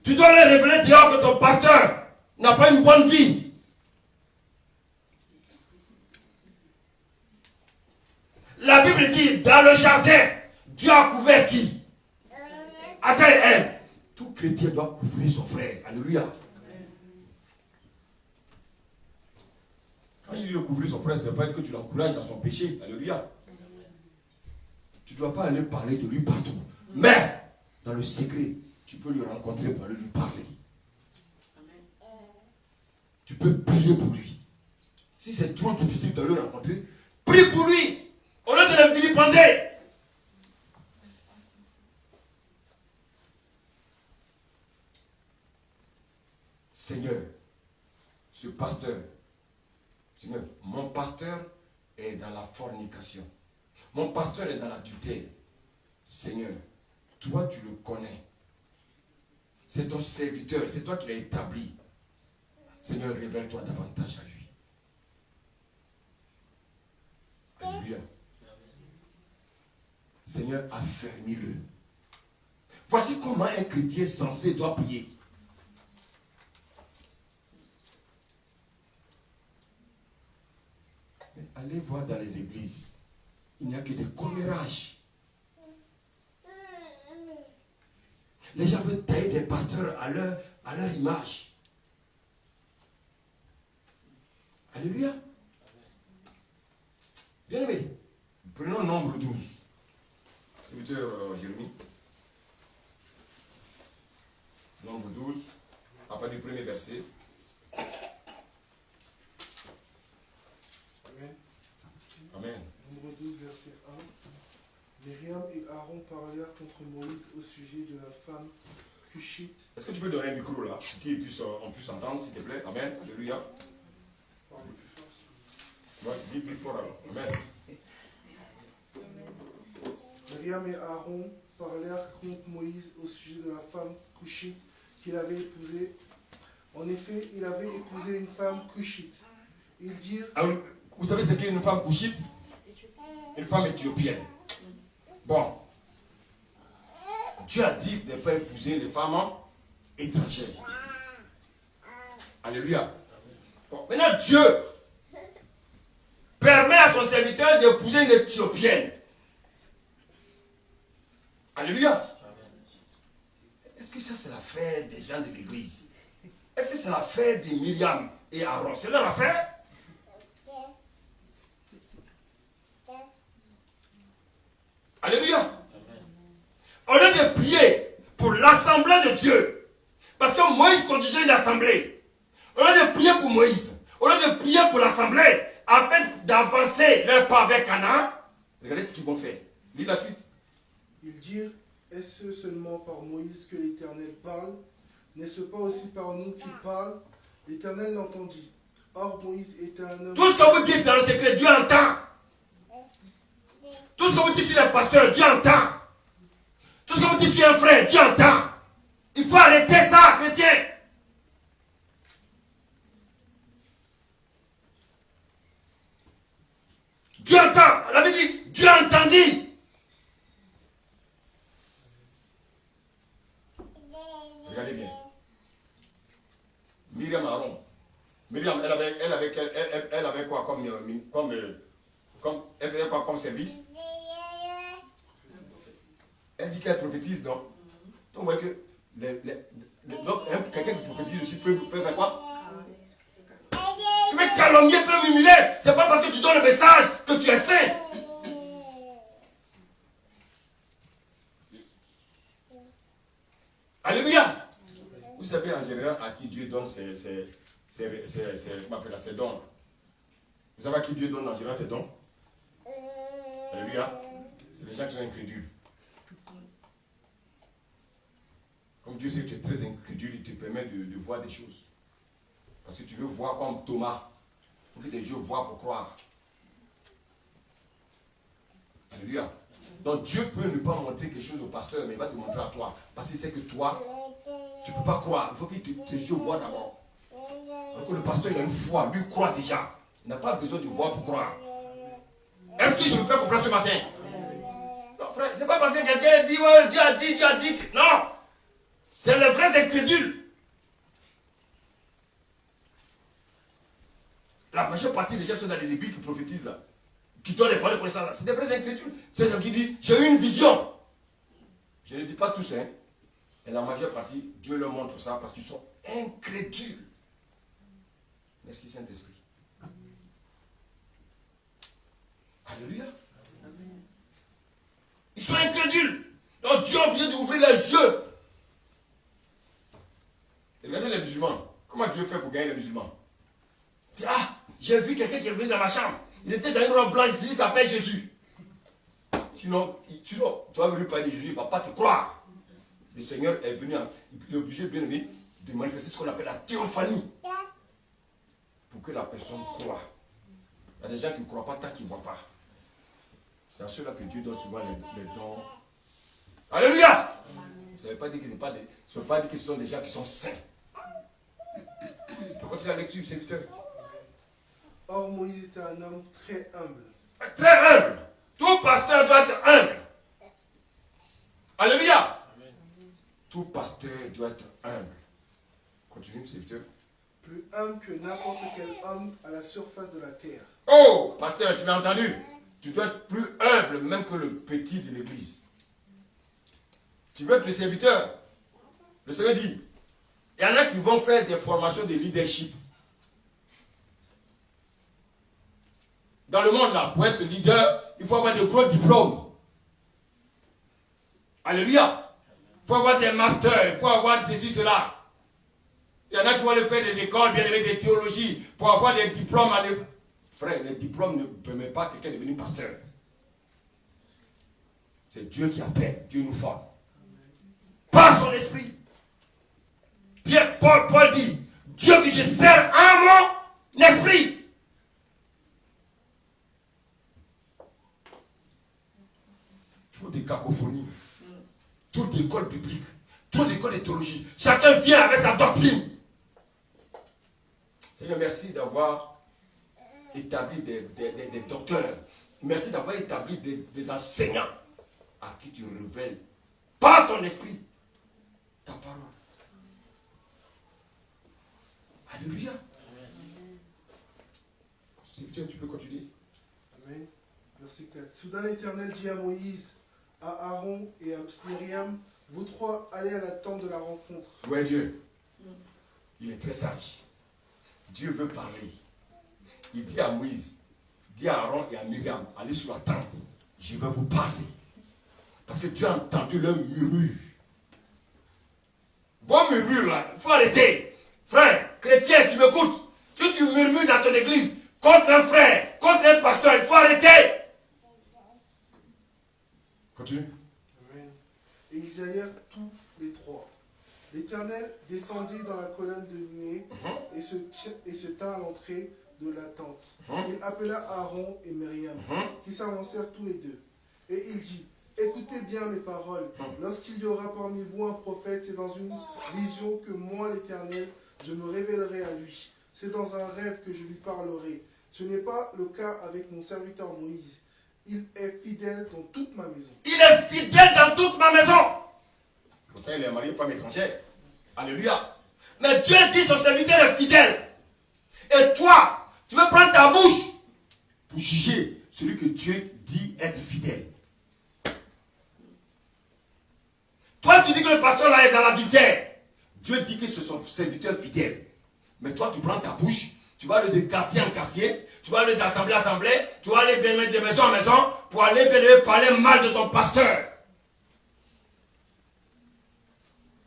Tu dois leur révéler dehors que ton pasteur n'a pas une bonne vie. La Bible dit, dans le jardin, Dieu a couvert qui? Adam et Ève. Tout chrétien doit couvrir son frère. Alléluia. Quand il dit de couvrir son frère, ça ne veut pas dire que tu l'encourages dans son péché. Alléluia. Tu ne dois pas aller parler de lui partout. Mais, dans le secret, tu peux le rencontrer pour aller lui parler. Tu peux prier pour lui. Si c'est trop difficile de le rencontrer, prie pour lui. Au lieu de le vilipender. Seigneur, ce pasteur, Seigneur, mon pasteur est dans la fornication. Mon pasteur est dans l'adultère. Seigneur, toi tu le connais. C'est ton serviteur, c'est toi qui l'as établi. Seigneur, révèle-toi davantage à lui. Alléluia. Seigneur, affermis-le. Voici comment un chrétien censé doit prier. Mais allez voir dans les églises, il n'y a que des commérages. Les gens veulent tailler des pasteurs à leur image. Alléluia. Bien aimé, prenons Nombre 12. Serviteur Jérémie. Nombre 12, à partir du premier verset. Amen. Amen. Nombre 12, verset 1. Myriam et Aaron parlèrent contre Moïse au sujet de la femme Cushite. Est-ce que tu peux donner un micro là, pour qu'on puisse entendre, s'il te plaît? Amen. Alléluia. Parlez plus fort, s'il vous Ouais, dis plus fort alors. Amen. plaît. Myriam et Aaron parlèrent contre Moïse au sujet de la femme Cushite qu'il avait épousée. En effet, il avait épousé une femme Cushite. Ils dirent... Ah, vous savez ce qu'est une femme Cushite? Une femme éthiopienne. Bon. Dieu a dit de ne pas épouser les femmes étrangères. Alléluia. Bon, maintenant Dieu permet à son serviteur d'épouser une éthiopienne. Alléluia. Est-ce que ça c'est l'affaire des gens de l'église? Est-ce que c'est l'affaire de Myriam et Aaron. C'est leur affaire. Alléluia. Au lieu de prier pour l'assemblée de Dieu, parce que Moïse conduisait une assemblée, au lieu de prier pour Moïse, au lieu de prier pour l'assemblée, afin d'avancer leur pas avec Canaan, regardez ce qu'ils vont faire. Lis la suite. Ils dirent, est-ce seulement par Moïse que l'Éternel parle? N'est-ce pas aussi par nous qu'il parle? L'Éternel l'entendit. Or Moïse était un homme... Tout ce que vous dites dans le secret, Dieu entend. Tout ce que vous dites sur les pasteurs, Dieu entend. Tout ce que vous dites sur un frère, Dieu entend. Il faut arrêter ça, chrétien. Dieu entend. On avait dit, Dieu entendit. Regardez bien. Myriam Aaron. Myriam, elle avait quoi elle faisait quoi comme service? Elle dit qu'elle prophétise, donc. Donc vous voyez que quelqu'un qui prophétise aussi peut faire quoi? Tu peux calomnier, peut m'humilier. C'est pas parce que tu donnes le message que tu es saint. Alléluia. Vous savez en général à qui Dieu donne ses dons. Vous savez à qui Dieu donne en général ses dons? Alléluia. C'est les gens qui sont incrédules. Comme Dieu sait que tu es très incrédule, il te permet de voir des choses. Parce que tu veux voir comme Thomas. Il faut que les yeux voient pour croire. Alléluia. Donc Dieu peut ne pas montrer quelque chose au pasteur, mais il va te montrer à toi. Parce qu'il sait que toi, tu ne peux pas croire. Il faut que tes yeux voient d'abord. Alors que le pasteur, il a une foi. Lui croit déjà. Il n'a pas besoin de voir pour croire. Est-ce que je me fais comprendre ce matin? Non, frère, c'est pas parce que quelqu'un dit, ouais, Dieu a dit. Non. C'est les vrais incrédules. La majeure partie des gens sont dans les églises qui prophétisent là. Qui donnent les paroles de connaissance là. C'est des vrais incrédules. C'est des gens qui disent, j'ai eu une vision. Je ne dis pas tous, hein. Mais la majeure partie, Dieu leur montre ça parce qu'ils sont incrédules. Merci Saint-Esprit. Alléluia. Ils sont incrédules. Donc Dieu a obligé d'ouvrir les yeux. Et regardez les musulmans. Comment Dieu fait pour gagner les musulmans? Il dit, ah, j'ai vu quelqu'un qui est venu dans ma chambre. Il était dans une robe blanche ici, il s'appelle Jésus. Sinon, tu vas venir parler de Jésus, il ne va pas te croire. Le Seigneur est venu, il est obligé, bien aimé, de manifester ce qu'on appelle la théophanie. Pour que la personne croie. Il y a des gens qui ne croient pas tant qu'ils ne voient pas. C'est à ceux-là que Dieu donne souvent les dons. Alléluia! Ça ne veut pas dire que ce sont des gens qui sont saints. On peut continuer la lecture, c'est vite. Or Moïse était un homme très humble. Très humble. Tout pasteur doit être humble. Alléluia. Amen. Tout pasteur doit être humble. Continue, c'est vite. Plus humble que n'importe quel homme à la surface de la terre. Oh, pasteur, tu l'as entendu? Tu dois être plus humble même que le petit de l'église. Tu veux être le serviteur? Le Seigneur dit, il y en a qui vont faire des formations de leadership. Dans le monde là, pour être leader, il faut avoir de gros diplômes. Alléluia. Il faut avoir des masters, il faut avoir ceci, cela. Il y en a qui vont aller faire des écoles, bien aimées, des théologies, pour avoir des diplômes. Frère, les diplômes ne permettent pas quelqu'un de devenir pasteur. C'est Dieu qui appelle, Dieu nous forme. Par son esprit. Paul dit, Dieu que je sers en mon esprit. Trop de cacophonie, trop d'écoles bibliques, trop d'écoles de théologie. Chacun vient avec sa doctrine. Seigneur, merci d'avoir établi des docteurs. Merci d'avoir établi des enseignants à qui tu révèles par ton esprit ta parole. Alléluia. Amen. Tu peux continuer. Amen. Verset 4. Soudain l'Éternel dit à Moïse, à Aaron et à Myriam, vous trois allez à la tente de la rencontre. Ouais, Dieu. Il est très sage. Dieu veut parler. Il dit à Moïse, dit à Aaron et à Myriam, allez sur la tente, je vais vous parler. Parce que Dieu a entendu leur murmure. Vos murmures là, il faut arrêter. Frère, chrétien, tu m'écoutes. Si tu murmures dans ton église contre un frère, contre un pasteur, il faut arrêter. Continue. Amen. Et ils allèrent tous les trois. L'Éternel descendit dans la colonne de nuée et se tint à l'entrée de la tente. Il appela Aaron et Myriam, qui s'avancèrent tous les deux. Et il dit, écoutez bien mes paroles. Lorsqu'il y aura parmi vous un prophète, c'est dans une vision que moi, l'Éternel, je me révélerai à lui. C'est dans un rêve que je lui parlerai. Ce n'est pas le cas avec mon serviteur Moïse. Il est fidèle dans toute ma maison. Il est fidèle dans toute ma maison. Pourtant, il est marié par une étrangère. Alléluia. Mais Dieu dit son serviteur est fidèle. Et toi, tu veux prendre ta bouche pour juger celui que Dieu dit être fidèle. Toi, tu dis que le pasteur là est dans l'adultère. Dieu dit que c'est son serviteur fidèle. Mais toi, tu prends ta bouche, tu vas aller de quartier en quartier, tu vas aller d'assemblée en assemblée, tu vas aller de maison en maison pour aller parler mal de ton pasteur.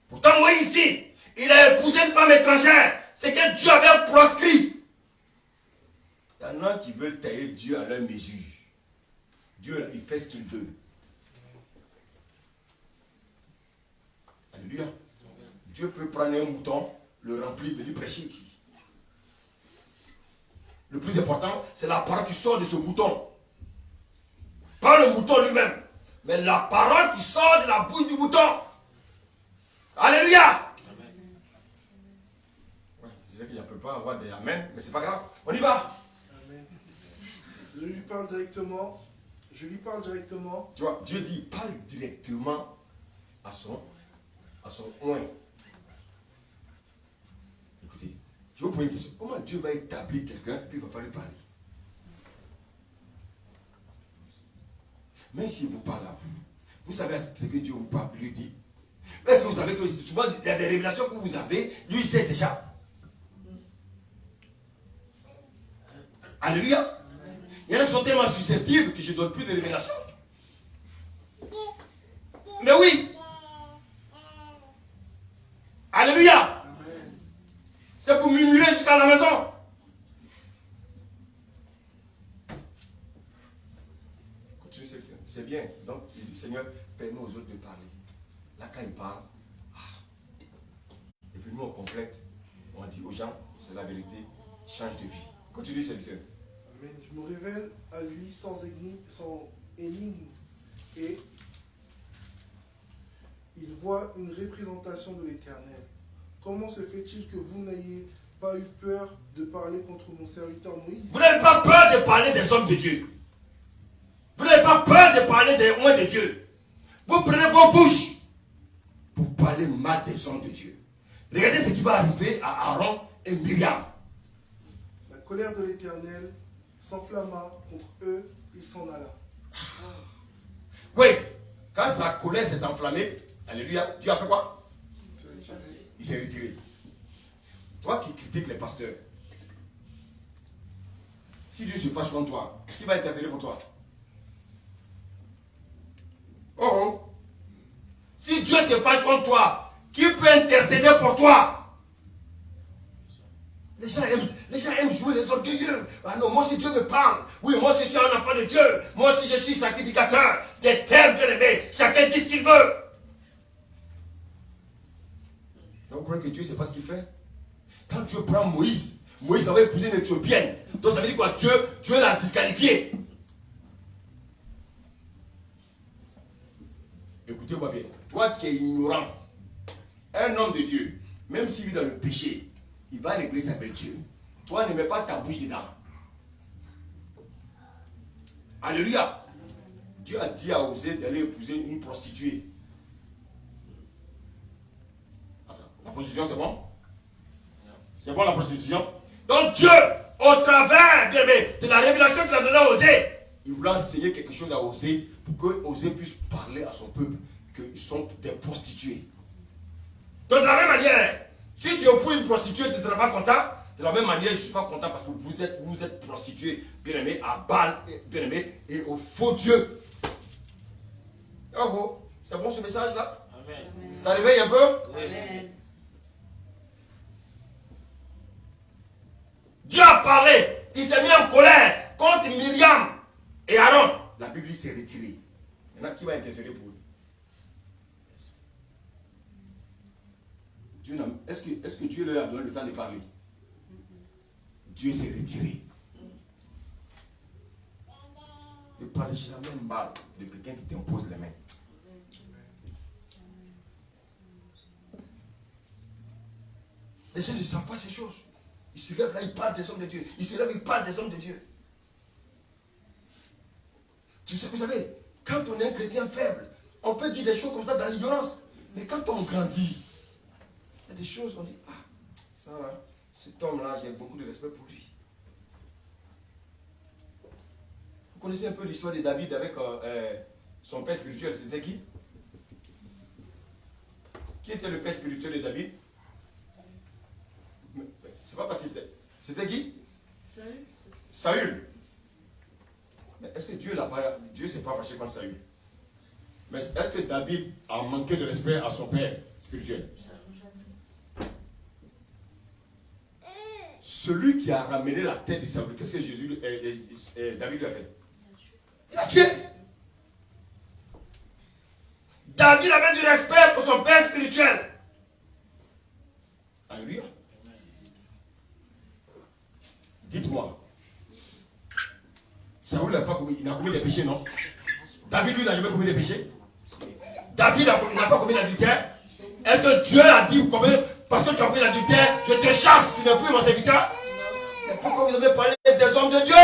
Pourtant, moi ici, il a épousé une femme étrangère. C'est que Dieu avait proscrit. Il y en a qui veulent tailler Dieu à leur mesure. Dieu, il fait ce qu'il veut. Alléluia. Dieu peut prendre un mouton, le remplir, venir prêcher ici. Le plus important, c'est la parole qui sort de ce mouton. Pas le mouton lui-même, mais la parole qui sort de la bouche du mouton. Alléluia. Ouais, je disais qu'il ne peut pas avoir des amen, mais c'est pas grave. On y va. Amen. Je lui parle directement. Tu vois, Dieu dit, parle directement à son oint. Écoutez, je vous pose une question. Comment Dieu va établir quelqu'un et puis il ne va pas lui parler? Même s'il vous parle à vous, vous savez ce que Dieu vous parle, lui dit. Est-ce que vous savez que souvent il y a des révélations que vous avez, lui il sait déjà. Alléluia. Il y en a qui sont tellement susceptibles que je ne donne plus de révélations. Mais oui. Alléluia. C'est pour murmurer jusqu'à la maison. Continue, c'est bien. Donc, il dit, Seigneur, permets aux autres de parler. Là, quand ils parlent, et puis nous, on complète. On dit aux gens, c'est la vérité, change de vie. Continue, serviteur. Amen. Je me révèle à lui sans énigme et il voit une représentation de l'Éternel. Comment se fait-il que vous n'ayez pas eu peur de parler contre mon serviteur Moïse? Vous n'avez pas peur de parler des hommes de Dieu. Vous n'avez pas peur de parler des hommes de Dieu. Vous prenez vos bouches pour parler mal des hommes de Dieu. Regardez ce qui va arriver à Aaron et Myriam. La colère de l'Éternel s'enflamma contre eux, il s'en alla. Oui, quand sa colère s'est enflammée, alléluia, Dieu a fait quoi? Il s'est retiré. Toi qui critiques les pasteurs, si Dieu se fâche contre toi, qui va intercéder pour toi? Oh! Si Dieu se fâche contre toi, qui peut intercéder pour toi? Les gens aiment jouer les orgueilleux. Ah non, moi si Dieu me parle, oui, moi si je suis un enfant de Dieu, moi si je suis sacrificateur, des termes bien aimés, chacun dit ce qu'il veut. Donc vous croyez que Dieu ne sait pas ce qu'il fait? Quand Dieu prend Moïse, Moïse avait épousé une Éthiopienne. Donc ça veut dire quoi? Dieu l'a disqualifié. Écoutez-moi bien. Toi qui es ignorant, un homme de Dieu, même s'il vit dans le péché, il va régler ça avec Dieu. Toi, ne mets pas ta bouche dedans. Alléluia. Dieu a dit à Osée d'aller épouser une prostituée. Attends, la prostitution c'est bon? C'est bon la prostitution? Donc Dieu, au travers de la révélation qu'il a donnée à Osée, il voulait enseigner quelque chose à Osée pour que Osée puisse parler à son peuple qu'ils sont des prostituées. Donc de la même manière, si tu épouses une prostituée, tu ne seras pas content. De la même manière, je ne suis pas content parce que vous êtes prostitués, bien-aimés, à Baal, bien-aimés, et au faux Dieu. Bravo. C'est bon ce message-là? Amen. Ça réveille un peu? Amen. Dieu a parlé. Il s'est mis en colère contre Myriam et Aaron. La Bible s'est retirée. Maintenant, qui va intercéder pour eux? Est-ce que Dieu leur a donné le temps de parler? Dieu s'est retiré. Ne parle jamais mal de quelqu'un qui t'impose les mains. Les gens ne savent pas ces choses. Ils se lèvent là, ils parlent des hommes de Dieu. Ils se lèvent, ils parlent des hommes de Dieu. Vous savez, quand on est un chrétien faible, on peut dire des choses comme ça dans l'ignorance. Mais quand on grandit, il y a des choses, on dit, ah, ça là, cet homme-là, j'ai beaucoup de respect pour lui. Vous connaissez un peu l'histoire de David avec son père spirituel, c'était qui? Qui était le père spirituel de David? C'est pas parce que c'était qui? Saül. Mais est-ce que Dieu ne s'est pas fâché contre Saül? Mais est-ce que David a manqué de respect à son père spirituel? Celui qui a ramené la tête de Saül, qu'est-ce que David lui a fait? Il a tué. David avait du respect pour son père spirituel. Alléluia. Dites-moi, Saül n'a pas commis, il n'a commis des péchés, non? David, lui, n'a jamais commis des péchés. David n'a pas commis d'adultère. Est-ce que Dieu a dit, parce que tu as commis l'adultère, je te chasse, tu n'es plus mon serviteur? Mais pourquoi vous avez parlé des hommes de Dieu?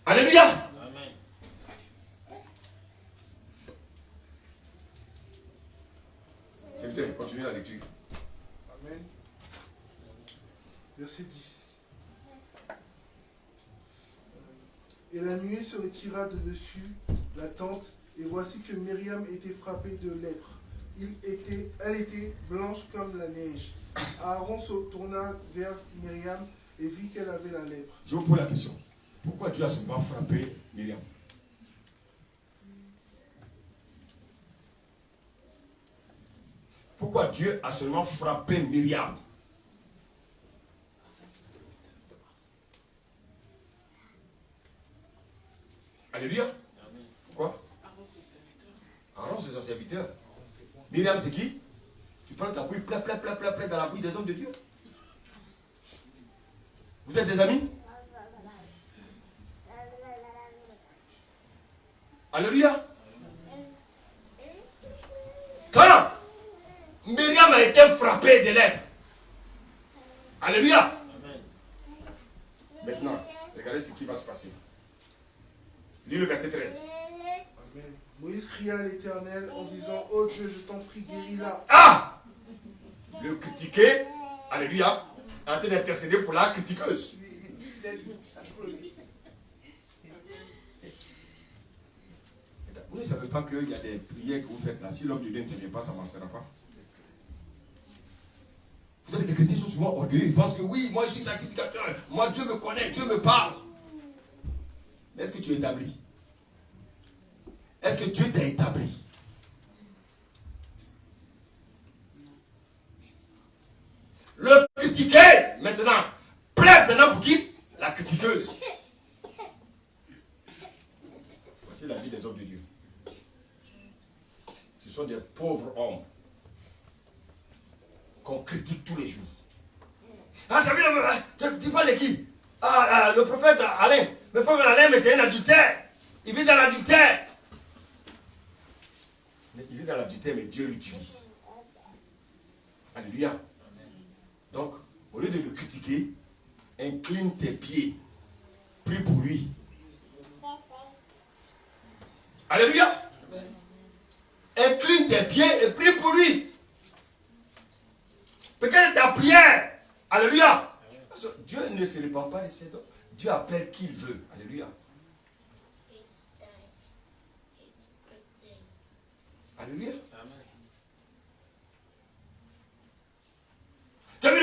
Alléluia. Amen. Serviteur, continuez la lecture. Amen. Verset 10. Et la nuée se retira de dessus la tente, et voici que Myriam était frappée de lèpre. Elle était blanche comme la neige. Aaron se tourna vers Myriam et vit qu'elle avait la lèpre. Je vous pose la question. Pourquoi Dieu a seulement frappé Myriam? Pourquoi Dieu a seulement frappé Myriam? Alléluia. Pourquoi? Aaron, c'est son serviteur. Myriam, c'est qui? Tu prends ta bouille, plein dans la bouille des hommes de Dieu. Vous êtes des amis? Alléluia. Quand Myriam a été frappée de lèpre. Alléluia. Maintenant, regardez ce qui va se passer. Lis le verset 13. Amen. Moïse cria à l'Éternel en disant, oh Dieu, je t'en prie, guéris-la. Ah! Le critiqué, alléluia, est en train d'intercéder pour la critiqueuse. Vous ne savez pas qu'il y a des prières que vous faites là. Si l'homme de Dieu ne vient pas, ça ne marchera pas. Vous savez, les chrétiens sont souvent orgueilleux. Ils pensent que oui, moi je suis sacrificateur. Moi Dieu me connaît, Dieu me parle. Mais est-ce que tu es établi? Est-ce que Dieu t'a établi? Le critiqué, maintenant, plaide maintenant pour qui? La critiqueuse. Voici la vie des hommes de Dieu. Ce sont des pauvres hommes qu'on critique tous les jours. Ah, tu parles de qui? Le prophète Alain. Le prophète Alain, mais c'est un adultère. Il vit dans l'adultère. Il vit dans l'adultère, mais Dieu l'utilise. Alléluia. Donc, au lieu de le critiquer, incline tes pieds. Prie pour lui. Alléluia. Incline tes pieds et prie pour lui. Peut-être ta prière. Alléluia. Dieu ne se répand pas de ses dons. Dieu appelle qui il veut. Alléluia. Alléluia.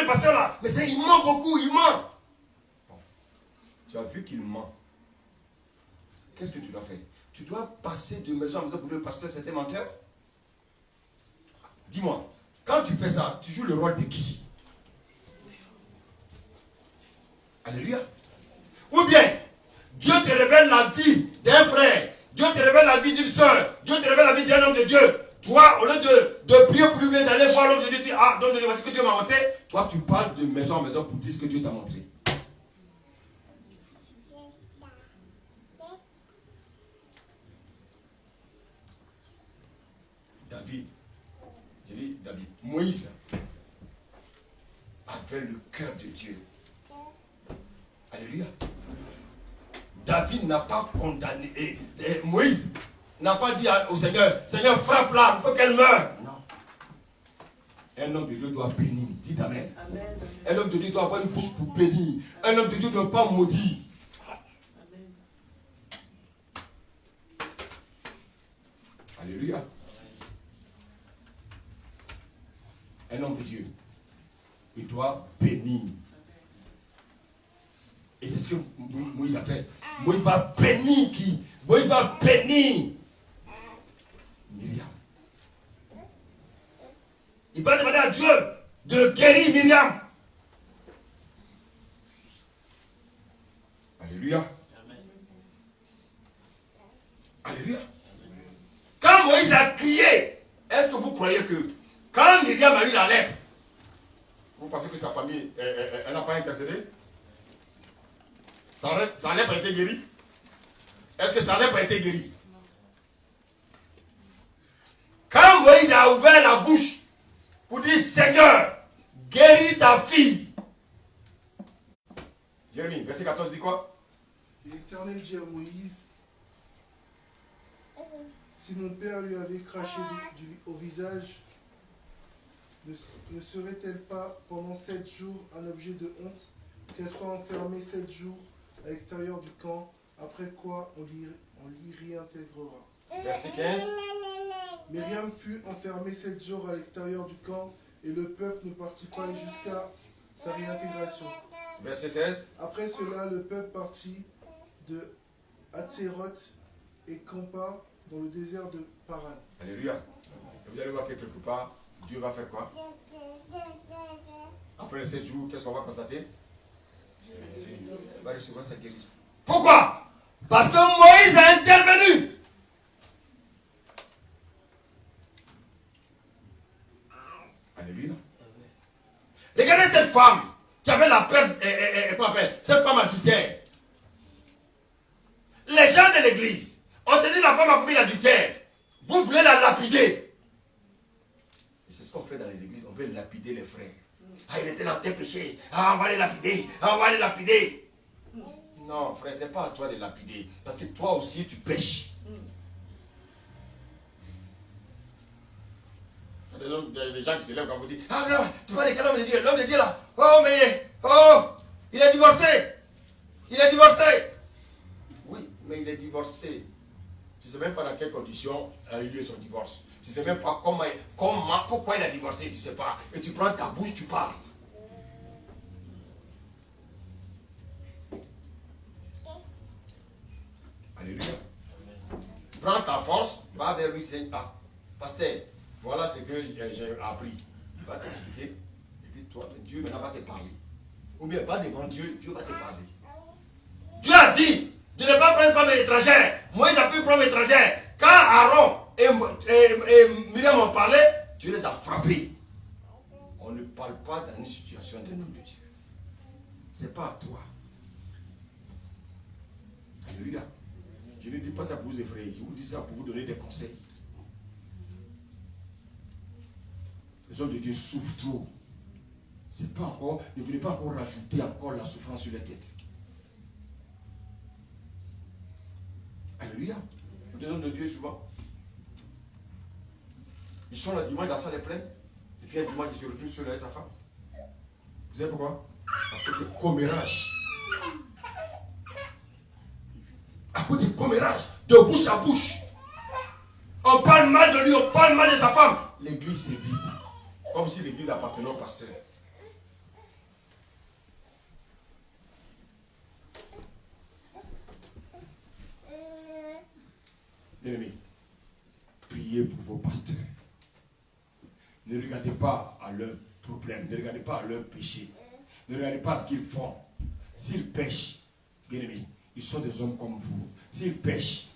le pasteur là. Mais il ment beaucoup, il ment. Bon. Tu as vu qu'il ment. Qu'est-ce que tu dois faire? Tu dois passer de maison en maison pour dire le pasteur c'était menteur? Dis-moi, quand tu fais ça, tu joues le rôle de qui? Alléluia. Ou bien, Dieu te révèle la vie d'un frère, Dieu te révèle la vie d'une soeur, Dieu te révèle la vie d'un homme de Dieu. Toi, au lieu de prier pour lui, d'aller voir l'homme de Dieu, tu dis, ah, donc voici ce que Dieu m'a montré. Toi, tu parles de maison en maison pour dire ce que Dieu t'a montré. David, j'ai dit David, Moïse avait le cœur de Dieu. Alléluia. David n'a pas condamné. Moïse n'a pas dit au Seigneur, Seigneur, frappe-la, il faut qu'elle meure. Non. Un homme de Dieu doit bénir. Dites Amen. Amen. Un homme de Dieu doit avoir une bouche pour bénir. Un homme de Dieu ne doit pas maudire. Amen. Alléluia. Un homme de Dieu, il doit bénir. Et c'est ce que Moïse a fait. Moïse va bénir qui? Moïse va bénir Myriam. Il va demander à Dieu de guérir Myriam. Alléluia. Alléluia. Quand Moïse a crié, est-ce que vous croyez que quand Myriam a eu la lèpre, vous pensez que sa famille, elle n'a pas intercédé? Sa lèpre a été guérie? Est-ce que sa lèpre a été guérie? Quand Moïse a ouvert la bouche pour dire Seigneur, guéris ta fille. Jérémie, verset 14 dit quoi? L'Éternel dit à Moïse, si mon père lui avait craché au visage, ne serait-elle pas pendant 7 jours un objet de honte, qu'elle soit enfermée 7 jours à l'extérieur du camp, après quoi on l'y réintégrera. Verset 15. Myriam fut enfermée 7 jours à l'extérieur du camp, et le peuple ne partit pas jusqu'à sa réintégration. Verset 16. Après cela, le peuple partit de Hatzeroth et campa dans le désert de Paran. Alléluia. Vous allez voir que quelque part, Dieu va faire quoi? Après les 7 jours, qu'est-ce qu'on va constater? Il va recevoir sa guérison. Pourquoi? Parce que Moïse a intervenu. Alléluia. Regardez cette femme qui avait la peur, comment on appelle, cette femme adultère. Les gens de l'église ont dit la femme a commis l'adultère. Vous voulez la lapider. C'est ce qu'on fait dans les églises, on veut lapider les frères. Ah, il était dans tes péchés. Ah, on va les lapider. Ah, on va les lapider. Non, frère, c'est pas à toi de lapider. Parce que toi aussi, tu pêches. Il y a des gens qui se lèvent quand vous dites, ah, non, tu vois l'homme de Dieu là. Oh, mais il est divorcé. Il est divorcé. Oui, mais il est divorcé. Tu ne sais même pas dans quelles conditions a eu lieu son divorce. Tu ne sais même pas pourquoi il a divorcé, tu ne sais pas. Et tu prends ta bouche, tu parles. Alléluia. Prends ta force, va vers lui, c'est pasteur, voilà ce que j'ai appris. Il va t'expliquer. Et puis toi, Dieu maintenant va te parler. Ou bien pas devant Dieu, Dieu va te parler. Dieu a dit de ne pas prendre une femme étrangère. Moïse a pu prendre une étrangère. Quand Aaron et Myriam ont parlé, Dieu les a frappés. On ne parle pas dans une situation d'un homme de Dieu. Ce n'est pas à toi. Alléluia. Je ne dis pas ça pour vous effrayer, je vous dis ça pour vous donner des conseils. Les hommes de Dieu souffrent trop. C'est pas encore, ne voulez pas encore rajouter encore la souffrance sur la tête. Alléluia. Les hommes de Dieu souvent, ils sont le dimanche, la salle est pleine, et puis un dimanche, ils se retrouvent seul avec sa femme. Vous savez pourquoi? Parce que le commérage. À cause du commérage, de bouche à bouche. On parle mal de lui, on parle mal de sa femme. L'église est vide. Comme si l'église appartenait au pasteur. vos pasteurs. Ne regardez pas à leurs problèmes, ne regardez pas à leurs péchés. Ne regardez pas à ce qu'ils font. S'ils pêchent, bien aimés, ils sont des hommes comme vous. S'ils pêchent,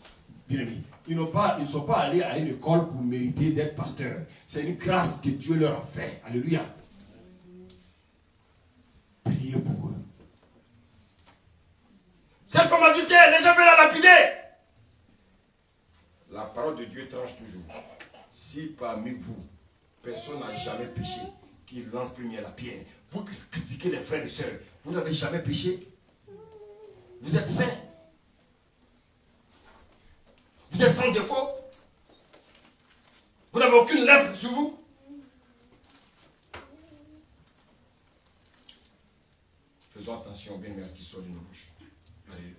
bien aimés, ils ne sont pas allés à une école pour mériter d'être pasteurs. C'est une grâce que Dieu leur a fait. Alléluia. Priez pour eux. Cette femme adultère, les gens veulent la lapider. La parole de Dieu tranche toujours. Si parmi vous, personne n'a jamais péché, qu'il lance premier la pierre. Vous critiquez les frères et sœurs. Vous n'avez jamais péché. Vous êtes saints. Vous êtes sans défaut. Vous n'avez aucune lèpre sur vous. Faisons attention bien à ce qui sort de nos bouches.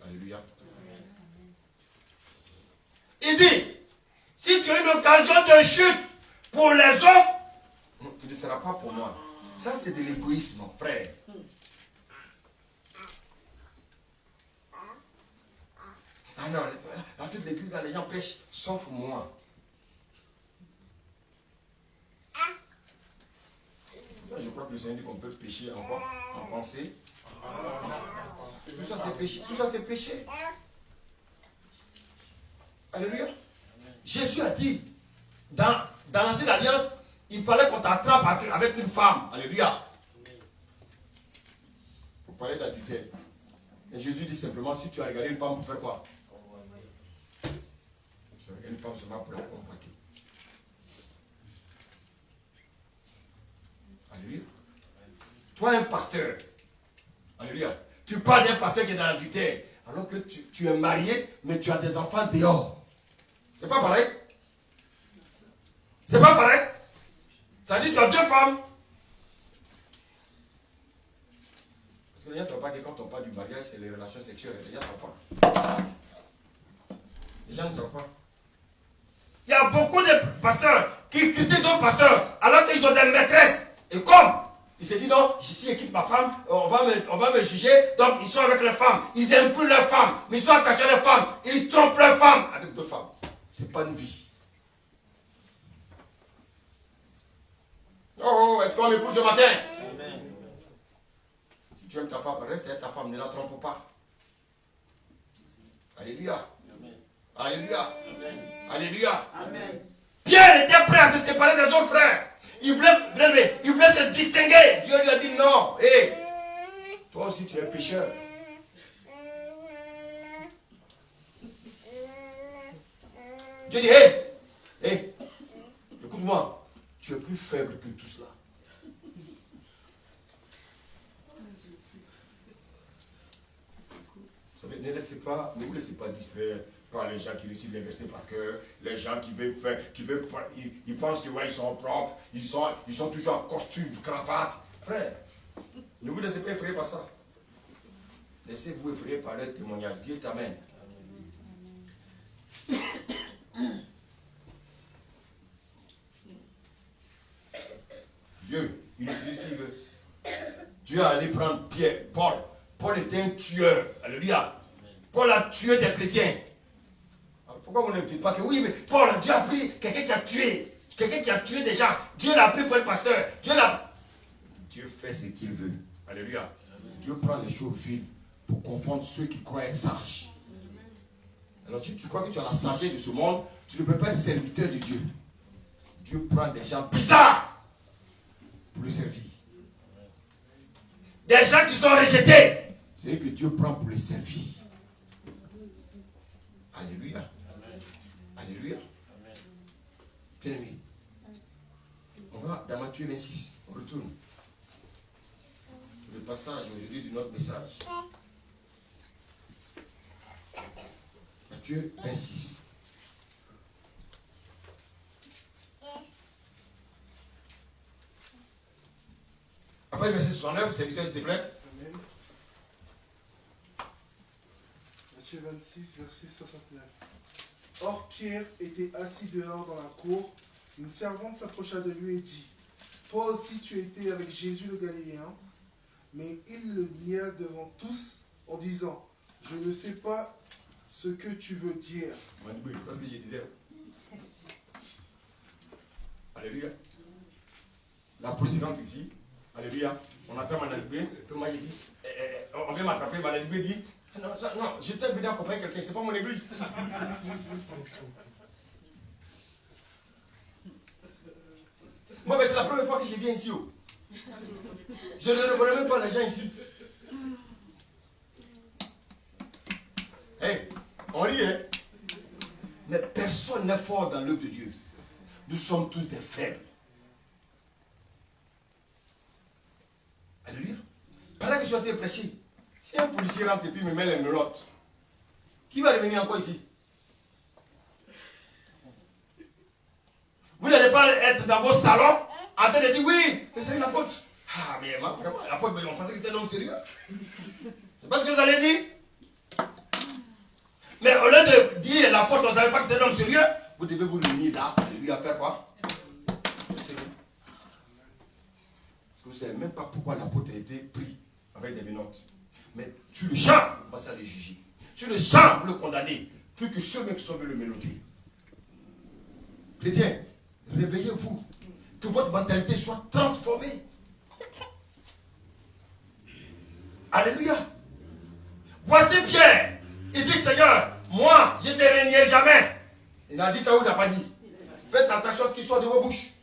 Alléluia. Il dit, si tu as une occasion de chute pour les autres, tu ne seras pas pour moi. Ça, c'est de l'égoïsme, frère. Ah non, dans toute l'église, les gens pêchent, sauf moi. Je crois que le Seigneur dit qu'on peut pécher encore en pensée. Tout ça, c'est péché. Tout ça, c'est péché. Alléluia. Jésus a dit, dans l'ancienne alliance, il fallait qu'on t'attrape avec une femme. Alléluia. Vous parlez d'adultère. Et Jésus dit simplement, si tu as regardé une femme pour faire quoi? Tu as regardé une femme seulement pour la convoiter. Alléluia. Toi, un pasteur. Alléluia. Tu parles d'un pasteur qui est dans l'adultère, alors que tu es marié, mais tu as des enfants dehors. C'est pas pareil. C'est pas pareil. Ça dit tu as deux femmes. Parce que les gens ne savent pas que quand on parle du mariage, c'est les relations sexuelles. Les gens ne savent pas. Les gens ne savent pas. Il y a beaucoup de pasteurs qui critiquent d'autres pasteurs alors qu'ils ont des maîtresses. Et comme il se dit non, si je quitte ma femme, on va me juger. Donc ils sont avec les femmes. Ils n'aiment plus leurs femmes. Mais ils sont attachés à les femmes. Ils trompent leurs femmes avec d'autres femmes. C'est pas une vie. Oh, est-ce qu'on m'écoute ce matin? Amen. Si tu aimes ta femme, reste avec ta femme, ne la trompe pas. Alléluia. Amen. Alléluia. Amen. Alléluia. Amen. Pierre était prêt à se séparer des autres frères. Il voulait se distinguer. Dieu lui a dit non. Hey, toi aussi tu es pécheur. Dieu dit, hey, écoute-moi, tu es plus faible que tout cela. Vous savez, ne vous laissez pas distraire par les gens qui récitent les versets par cœur, les gens ils pensent que ouais, ils sont propres, ils sont toujours en costume, cravate. Frère, ne vous laissez pas effrayer par ça. Laissez-vous effrayer par leur témoignage. Dieu t'amène. Dieu, il utilise qui veut. Dieu a allé prendre Pierre, Paul. Paul était un tueur. Alléluia. Paul a tué des chrétiens. Alors pourquoi vous ne dites pas que oui, mais Paul, Dieu a pris quelqu'un qui a tué. Quelqu'un qui a tué des gens. Dieu l'a pris pour être pasteur. Dieu fait ce qu'il veut. Alléluia. Amen. Dieu prend les choses viles pour confondre ceux qui croient être sages. Alors tu crois que tu as la sagesse de ce monde, tu ne peux pas être serviteur de Dieu. Dieu prend des gens bizarres pour le servir. Des gens qui sont rejetés, c'est eux que Dieu prend pour les servir. Alléluia. Amen. Alléluia. Bien aimé. On va dans Matthieu 26. On retourne. Le passage aujourd'hui de notre message. Matthieu 26. Après le verset 69, serviteur, s'il te plaît. Amen. Matthieu 26, verset 69. Or Pierre était assis dehors dans la cour. Une servante s'approcha de lui et dit, « Toi aussi tu étais avec Jésus le Galiléen. » Mais il le nia devant tous en disant, « Je ne sais pas ce que tu veux dire. » Alléluia. La police rentre ici. Alléluia. On a fait Manalibé. Puis moi j'ai dit, on vient m'attraper. Manalibé dit, non, j'étais venu accompagner quelqu'un, c'est pas mon église. Moi, mais c'est la première fois que je viens ici. Oh. Je ne reconnais même pas les gens ici. Hey, on rit, hein? Mais personne n'est fort dans l'œuvre de Dieu. Nous sommes tous des faibles. Alléluia. Pendant que je suis en train de prêcher, si un policier rentre et puis me met les menottes, qui va revenir encore ici? Vous n'allez pas être dans vos salons en train de dire oui, c'est une apôtre. Ah, mais vraiment, l'apôtre, on pensait que c'était un homme sérieux. C'est pas ce que vous allez dire. Mais au lieu de dire l'apôtre, on ne savait pas que c'était un homme sérieux, vous devez vous réunir là, lui à faire quoi? Le sérieux. Vous ne savez même pas pourquoi l'apôtre a été pris avec des menottes. Mais sur le champ, vous passez à le juger. Sur le champ, vous le condamnez. Plus que ceux qui sont venus le menotter. Chrétiens, réveillez-vous. Que votre mentalité soit transformée. Alléluia. Voici Pierre. Il dit, Seigneur, moi, je ne te régnerai jamais. Il a dit ça ou il n'a pas dit? Faites attention à ce qui sort de vos bouches.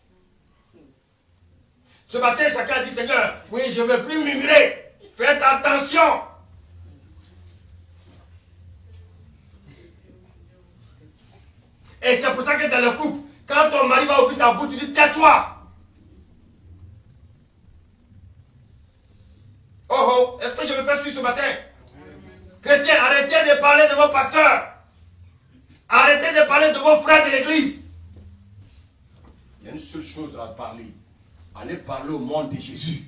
Ce matin, chacun a dit, Seigneur, oui, je ne veux plus murmurer. Faites attention. Et c'est pour ça que dans le couple, quand ton mari va ouvrir sa bouche, tu dis, tais-toi. Oh, est-ce que je vais faire suivre ce matin? Chrétiens, arrêtez de parler de vos pasteurs. Arrêtez de parler de vos frères de l'église. Il y a une seule chose à parler. Allez parler au monde de Jésus.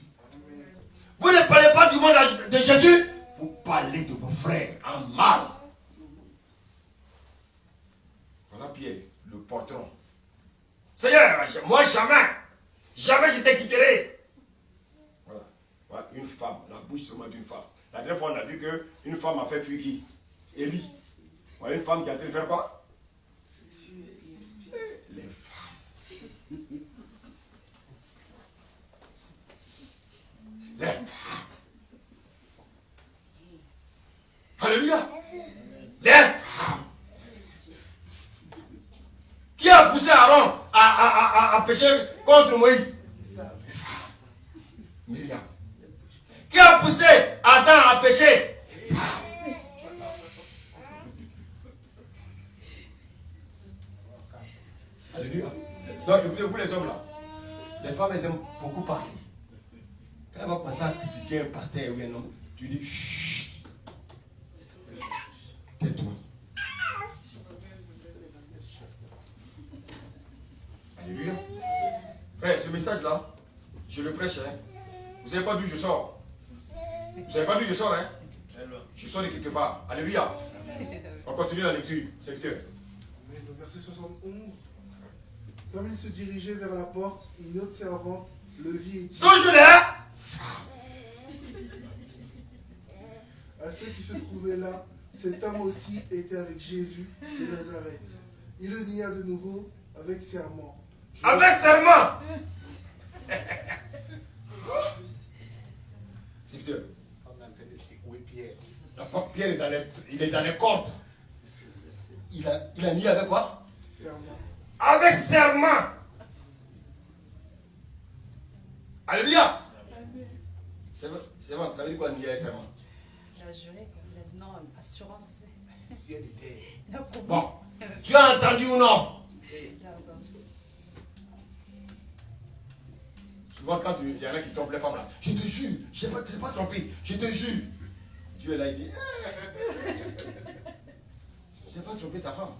Vous ne parlez pas du monde de Jésus, vous parlez de vos frères en mal. Voilà Pierre, le portron. Seigneur, moi jamais je te quitterai. Voilà. Voilà une femme, la bouche seulement d'une femme. La dernière fois, on a vu qu'une femme a fait fuir qui? Élie. Voilà une femme qui a été faire quoi? Les femmes. Les femmes. Alléluia. Les femmes. Qui a poussé Aaron à pécher contre Moïse? Les femmes. Myriam. Qui a poussé Adam à pécher? Les femmes. Alléluia. Donc, écoutez, vous les hommes là, les femmes, elles aiment beaucoup parler. Quand elle va passer à critiquer un pasteur ou un homme, tu dis chut. Tais-toi. Alléluia. Frère, ce message-là, je le prêche. Hein. Vous savez pas d'où je sors. Vous savez pas d'où je sors, hein? Je sors de quelque part. Alléluia. On continue la lecture. Serviteur. Le verset 71. Comme il se dirigeait vers la porte, une autre servante le vit et dit Toujours là. à ceux qui se trouvaient là, cet homme aussi était avec Jésus de Nazareth. Il le nia de nouveau avec serment. Avec serment. Serviteur. La femme Pierre est dans les cordes. Il a nié avec quoi? Serment. Avec serment. Alléluia. C'est bon, ça veut dire quoi nier avec serment? Il a juré, il a dit non, assurance. Bon, tu as entendu ou non? Souvent quand il y en a qui trompent les femmes là, je te jure, je ne t'ai pas trompé, je te jure. Dieu est là, il dit, je n'ai pas trompé ta femme.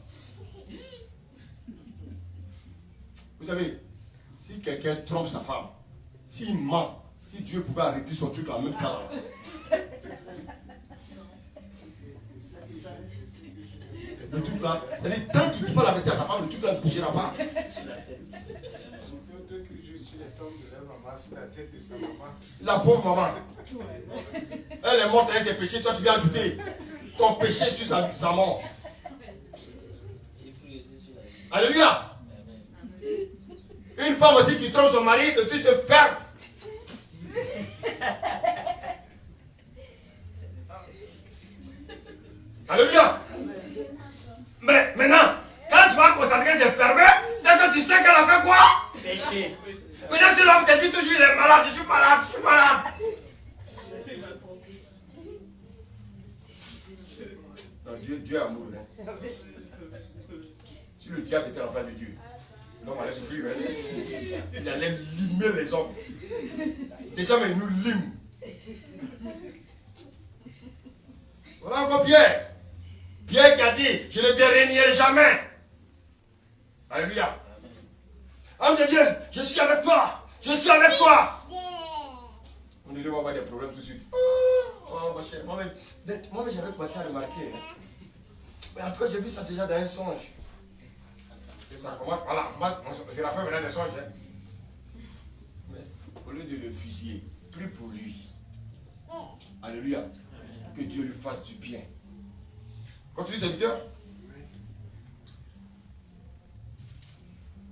Vous savez, si quelqu'un trompe sa femme, s'il ment, si Dieu pouvait arrêter son truc en même temps. Le truc là, c'est-à-dire tant qu'il ne dit pas la vérité à sa femme, le truc là ne bougera pas. La pauvre maman. Elle est morte, elle s'est péchée, toi tu viens ajouter ton péché sur sa mort. Alléluia. Une femme aussi qui trompe son mari, que tout se ferme. Alléluia. Mais maintenant, quand tu vas constater que c'est fermé, c'est que tu sais qu'elle a fait quoi? Péché. Maintenant, si l'homme te dit toujours il est malade, je suis malade, je suis malade. Non, Dieu est amoureux. Hein. Si le diable était en face de Dieu, l'homme allait souffrir. Hein. Il allait limer les hommes. Déjà, mais il nous lime. Voilà encore Pierre. Pierre qui a dit, je ne te régnerai jamais. Alléluia. Homme de Dieu, je suis avec toi. Je suis avec toi. On ne va avoir des problèmes tout de suite. Oh, ma chère. Moi-même, j'avais commencé à remarquer. Hein. Mais en tout cas, j'ai vu ça déjà dans un songe. Ça commence, voilà, c'est la fin maintenant des songes. Hein. Mais au lieu de le fusiller, prie pour lui. Alléluia. Que Dieu lui fasse du bien. Continue, serviteur.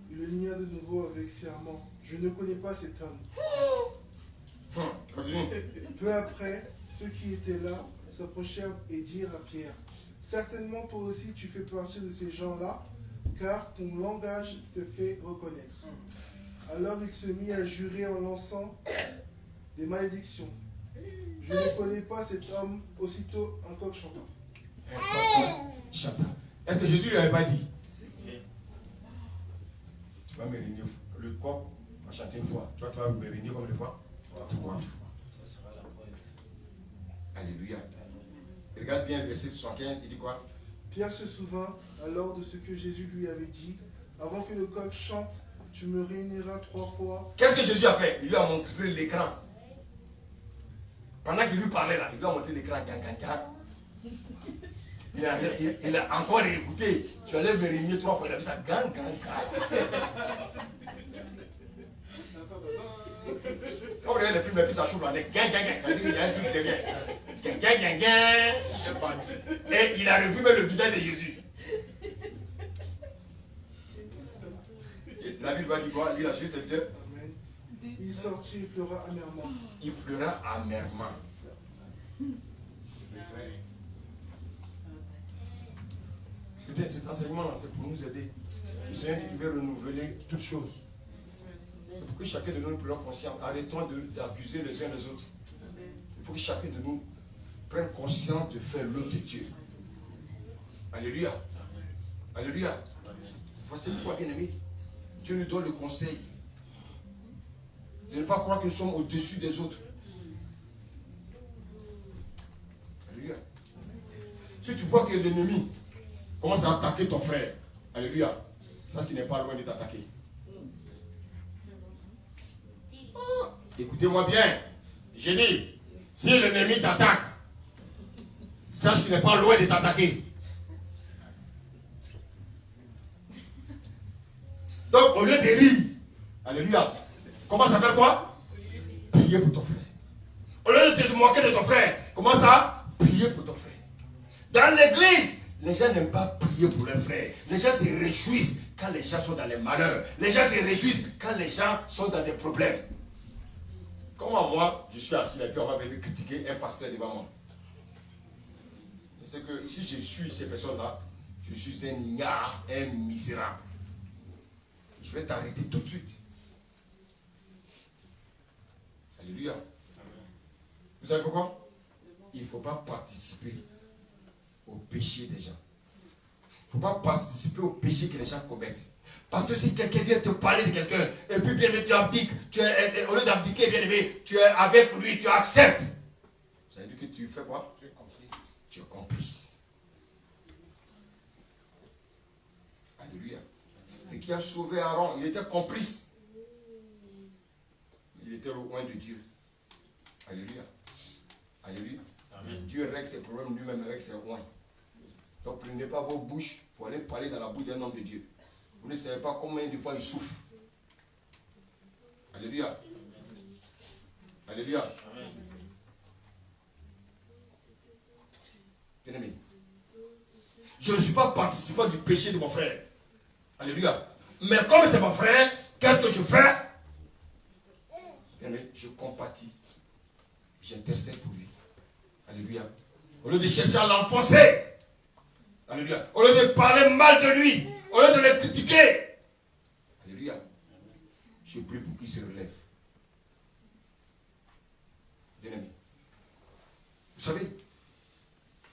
Il le ligna de nouveau avec serment. Je ne connais pas cet homme. Continue. Peu après, ceux qui étaient là s'approchèrent et dirent à Pierre, certainement toi aussi tu fais partie de ces gens-là, car ton langage te fait reconnaître. Alors il se mit à jurer en lançant des malédictions. Je ne connais pas cet homme. Aussitôt un coq chanta. Chanta. Est-ce que Jésus ne lui avait pas dit? Tu vas me régner. Le coq va chanter une fois. Tu vas me régner combien de fois? 3 fois. Ça sera la preuve. Alléluia. Regarde bien le verset 75, il dit quoi? Pierre se souvint alors de ce que Jésus lui avait dit. Avant que le coq chante, tu me régneras 3 fois. Qu'est-ce que Jésus a fait? Il lui a montré l'écran. Pendant qu'il lui parlait là, il lui a montré l'écran. Il a encore écouté. Tu allais me régner 3 fois. Il a vu ça. Gang. Quand vous regardez les films, et puis ça chauffe là. Gang. Ça veut dire qu'il y a un truc derrière. Gang. Et il a revu même le visage de Jésus. Et la Bible va dire quoi? Lis la suite, c'est Dieu. Amen. Il sortit et pleura amèrement. Il pleura amèrement. Écoutez, cet enseignement, c'est pour nous aider. Le Seigneur dit qu'il veut renouveler toutes choses. C'est pour que chacun de nous nous prenions conscience. Arrêtons d'abuser les uns les autres. Il faut que chacun de nous prenne conscience de faire l'œuvre de Dieu. Alléluia. Alléluia. Voici pourquoi, bien aimé, Dieu nous donne le conseil de ne pas croire que nous sommes au-dessus des autres. Alléluia. Si tu vois que l'ennemi commence à attaquer ton frère, alléluia, sache qu'il n'est pas loin de t'attaquer. Écoutez-moi bien. J'ai dit, si l'ennemi t'attaque, sache qu'il n'est pas loin de t'attaquer. Donc, au lieu de rire, alléluia, commence à faire quoi? Prier pour ton frère. Au lieu de te moquer de ton frère, commence à prier pour ton frère. Dans l'église, les gens n'aiment pas prier pour leurs frères. Les gens se réjouissent quand les gens sont dans les malheurs. Les gens se réjouissent quand les gens sont dans des problèmes. Comment moi, je suis assis là et puis on va venir critiquer un pasteur devant moi. C'est que si je suis ces personnes-là, je suis un ignare, un misérable. Je vais t'arrêter tout de suite. Alléluia. Vous savez pourquoi? Il ne faut pas participer au péché des gens. Il ne faut pas participer au péché que les gens commettent. Parce que si quelqu'un vient te parler de quelqu'un, et puis bien aimé, tu abdiques, au lieu d'abdiquer, bien aimé, tu es avec lui, tu acceptes. Ça veut dire que tu fais quoi? Tu es complice. Tu es complice. Alléluia. Ce qui a sauvé Aaron, il était complice. Il était loin de Dieu. Alléluia. Alléluia. Amen. Dieu règle ses problèmes lui-même avec ses oins. Donc prenez pas vos bouches pour aller parler dans la bouche d'un homme de Dieu. Vous ne savez pas combien de fois il souffre. Alléluia. Alléluia. Amen. Bien-aimé, je ne suis pas participant du péché de mon frère. Alléluia. Mais comme c'est mon frère, qu'est-ce que je fais? Je compatis. J'intercède pour lui. Alléluia. Au lieu de chercher à l'enfoncer. Alléluia. Au lieu de parler mal de lui. Au lieu de le critiquer. Alléluia. Je prie pour qu'il se relève. Bien aimé. Vous savez,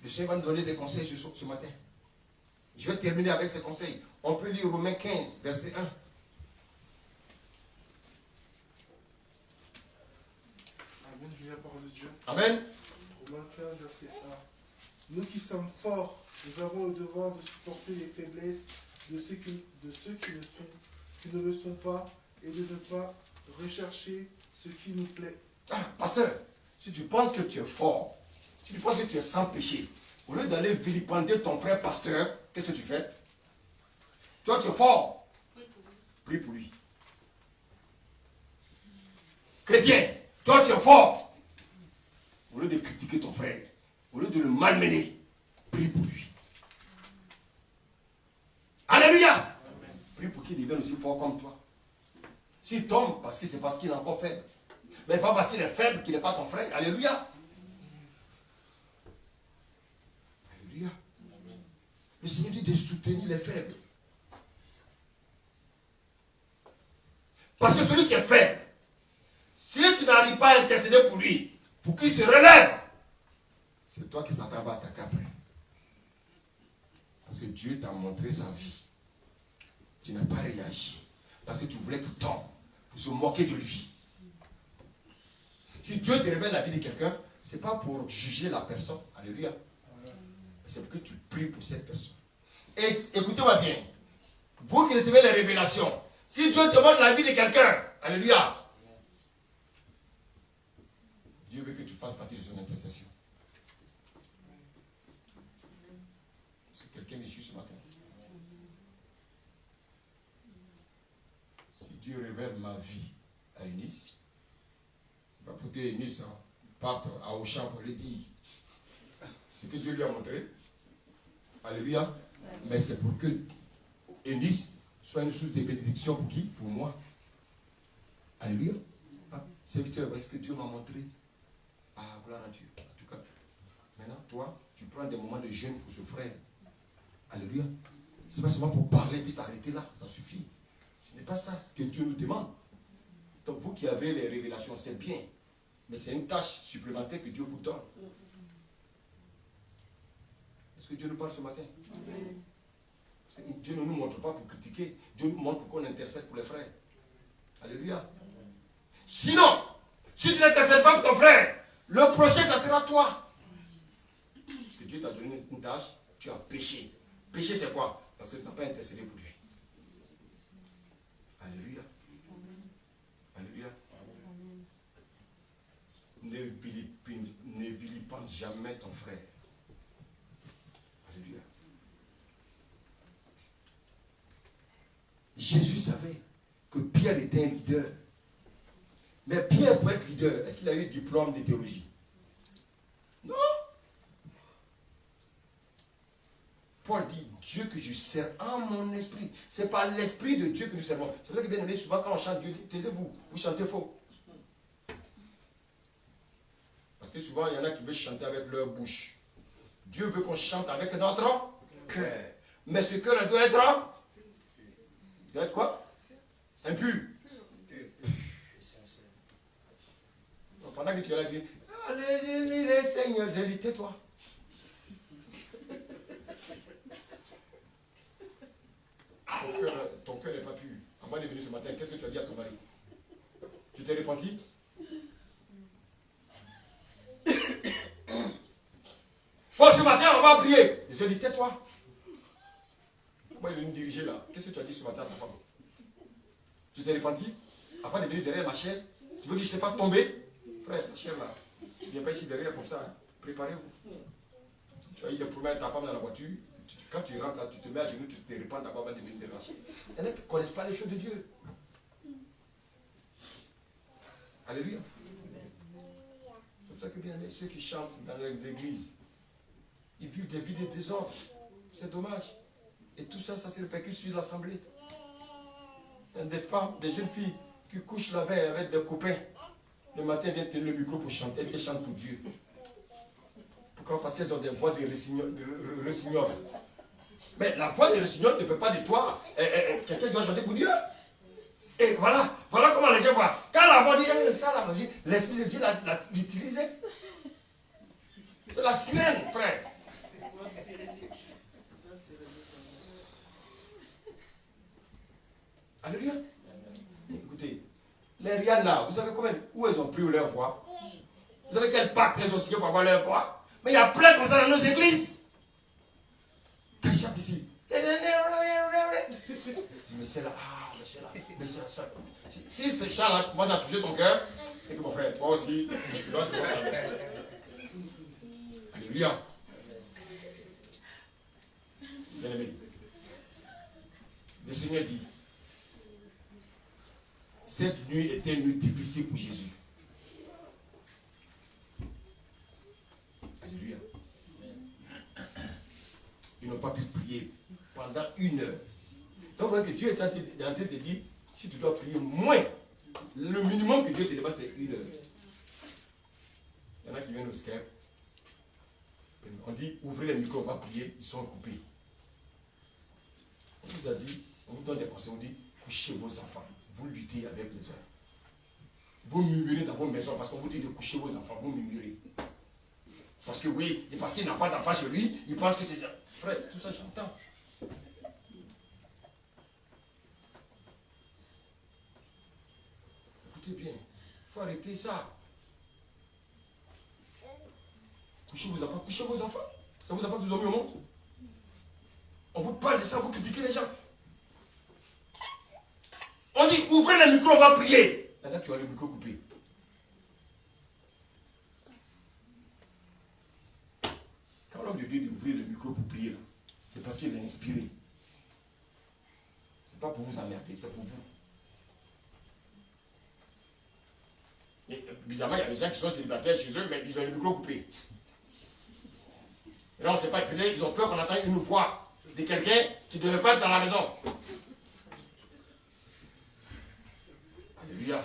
le Seigneur va nous donner des conseils ce matin. Je vais terminer avec ces conseils. On peut lire Romains 15, verset 1. Amen, je lis la parole de Dieu. Amen. Romains 15, verset 1. Nous qui sommes forts, nous avons le devoir de supporter les faiblesses de ceux qui ne le sont pas et de ne pas rechercher ce qui nous plaît. Ah, pasteur, si tu penses que tu es fort, si tu penses que tu es sans péché, au lieu d'aller vilipender ton frère pasteur, qu'est-ce que tu fais? Toi, tu es fort. Prie pour lui. Chrétien, toi, tu es fort. Au lieu de critiquer ton frère, au lieu de le malmener, prie pour lui. Alléluia. Amen. Prie pour qu'il devienne aussi fort comme toi. S'il tombe, c'est parce qu'il est encore faible. Mais pas parce qu'il est faible qu'il n'est pas ton frère. Alléluia. Alléluia. Le Seigneur dit de soutenir les faibles. Parce que celui qui est faible, si tu n'arrives pas à intercéder pour lui, pour qu'il se relève, c'est toi qui Satan va attaquer après. Parce que Dieu t'a montré sa vie. Tu n'as pas réagi. Parce que tu voulais qu'il tombe. Pour se moquer de lui. Si Dieu te révèle la vie de quelqu'un, ce n'est pas pour juger la personne. Alléluia. C'est pour que tu pries pour cette personne. Et écoutez-moi bien. Vous qui recevez les révélations, si Dieu te montre la vie de quelqu'un, alléluia, Dieu veut que tu fasses partie de son intercession. Est-ce que quelqu'un me suit ce matin? Si Dieu révèle ma vie à Eunice, c'est pas pour que Eunice parte à Auchan pour le dire. C'est que Dieu lui a montré. Alléluia. Mais c'est pour que Eunice soit une source de bénédiction pour qui? Pour moi. Alléluia. Serviteur, est-ce que Dieu m'a montré? Ah, gloire à Dieu. En tout cas, maintenant, toi, tu prends des moments de jeûne pour ce frère. Alléluia. Ce n'est pas seulement pour parler puis t'arrêter là, ça suffit. Ce n'est pas ça que Dieu nous demande. Donc, vous qui avez les révélations, c'est bien. Mais c'est une tâche supplémentaire que Dieu vous donne. Est-ce que Dieu nous parle ce matin? Amen. Parce que Dieu ne nous montre pas pour critiquer. Dieu nous montre pour qu'on intercède pour les frères. Alléluia. Amen. Sinon, si tu n'intercèdes pas pour ton frère, le prochain, ça sera toi. Parce que Dieu t'a donné une tâche, tu as péché. Péché, c'est quoi? Parce que tu n'as pas intercédé pour lui. Alléluia. Alléluia. Ne vilipende jamais ton frère. Alléluia. Jésus savait que Pierre était un leader. Mais Pierre, pour être leader, est-ce qu'il a eu diplôme de théologie? Non. Paul dit, Dieu que je sers en mon esprit. Ce n'est pas l'esprit de Dieu que nous servons. C'est vrai que bien aimé, souvent quand on chante, Dieu dit, taisez-vous, vous chantez faux. Parce que souvent, il y en a qui veulent chanter avec leur bouche. Dieu veut qu'on chante avec notre cœur. Mais ce cœur doit être... doit être quoi? Impur. Donc, pendant que tu es là, tu dis, allez, les Seigneur, j'ai dit, tais-toi. Ton cœur n'est pas pur. Avant de venir ce matin, qu'est-ce que tu as dit à ton mari? Tu t'es repenti? Bon, ce matin, on va prier. Je lui ai dit, tais-toi. Pourquoi il est venu diriger là? Qu'est-ce que tu as dit ce matin à ta femme? Tu t'es repenti? Avant de venir derrière ma chair, tu veux que je te fasse tomber? Frère, ta chair là, tu ne viens pas ici derrière comme ça. Hein. Préparez-vous. Tu as eu le problème avec ta femme dans la voiture. Quand tu rentres là, tu te mets à genoux, tu te répands d'abord avant de venir derrière la chair. Il y en a qui ne connaissent pas les choses de Dieu. Alléluia. C'est pour ça que bien aimé, ceux qui chantent dans les églises, ils vivent des vies de désordre. C'est dommage. Et tout ça, ça se répercute sur l'assemblée. Des femmes, des jeunes filles qui couchent la veille avec des copains. Le matin, elles viennent tenir le micro pour chanter. Elles chantent pour Dieu. Pourquoi? Parce qu'elles ont des voix de rossignols. Mais la voix de rossignols ne fait pas de toi. Quelqu'un doit chanter pour Dieu. Et voilà comment les gens voient. Quand la voix dit, ça là, l'Esprit de Dieu l'a utilisé. C'est la sirène, frère. Alléluia. Écoutez, les Rihanna, vous savez où elles ont pris leur voix? Vous savez quel pacte elles ont signé pour avoir leur voix? Mais il y a plein comme ça dans nos églises. Quand ils chantent ici. Mais c'est là, mais ça. Si ce chant-là commence à toucher ton cœur, c'est que mon frère, toi aussi, tu dois te voir. Alléluia. Bien-aimé. Le Seigneur dit, cette nuit était une nuit difficile pour Jésus. Alléluia. Ils n'ont pas pu prier pendant 1 heure. Donc vous voyez que Dieu est en train de te dire, si tu dois prier moins, le minimum que Dieu te demande, c'est 1 heure. Il y en a qui viennent au Skype. On dit, ouvrez les micros, on va prier, ils sont coupés. On vous a dit, on vous donne des conseils, on dit, couchez vos enfants, vous luttez avec les hommes. Vous murmurez dans vos maisons, parce qu'on vous dit de coucher vos enfants, vous murmurez. Parce que oui, et parce qu'il n'a pas d'enfant chez lui, il pense que c'est ça. Frère, tout ça j'entends. Écoutez bien, il faut arrêter ça. Couchez vos enfants, couchez vos enfants. C'est vos enfants que vous avez mis au monde. On vous parle de ça, vous critiquez les gens. On dit, ouvrez le micro, on va prier. Et là, tu as le micro coupé. Quand l'homme de Dieu dit d'ouvrir le micro pour prier, c'est parce qu'il est inspiré. Ce n'est pas pour vous emmerder, c'est pour vous. Et bizarrement, il y a des gens qui sont célibataires chez eux, mais ils ont le micro coupé. Et là, on ne sait pas, ils ont peur qu'on entende une voix de quelqu'un qui ne devait pas être dans la maison. Alléluia.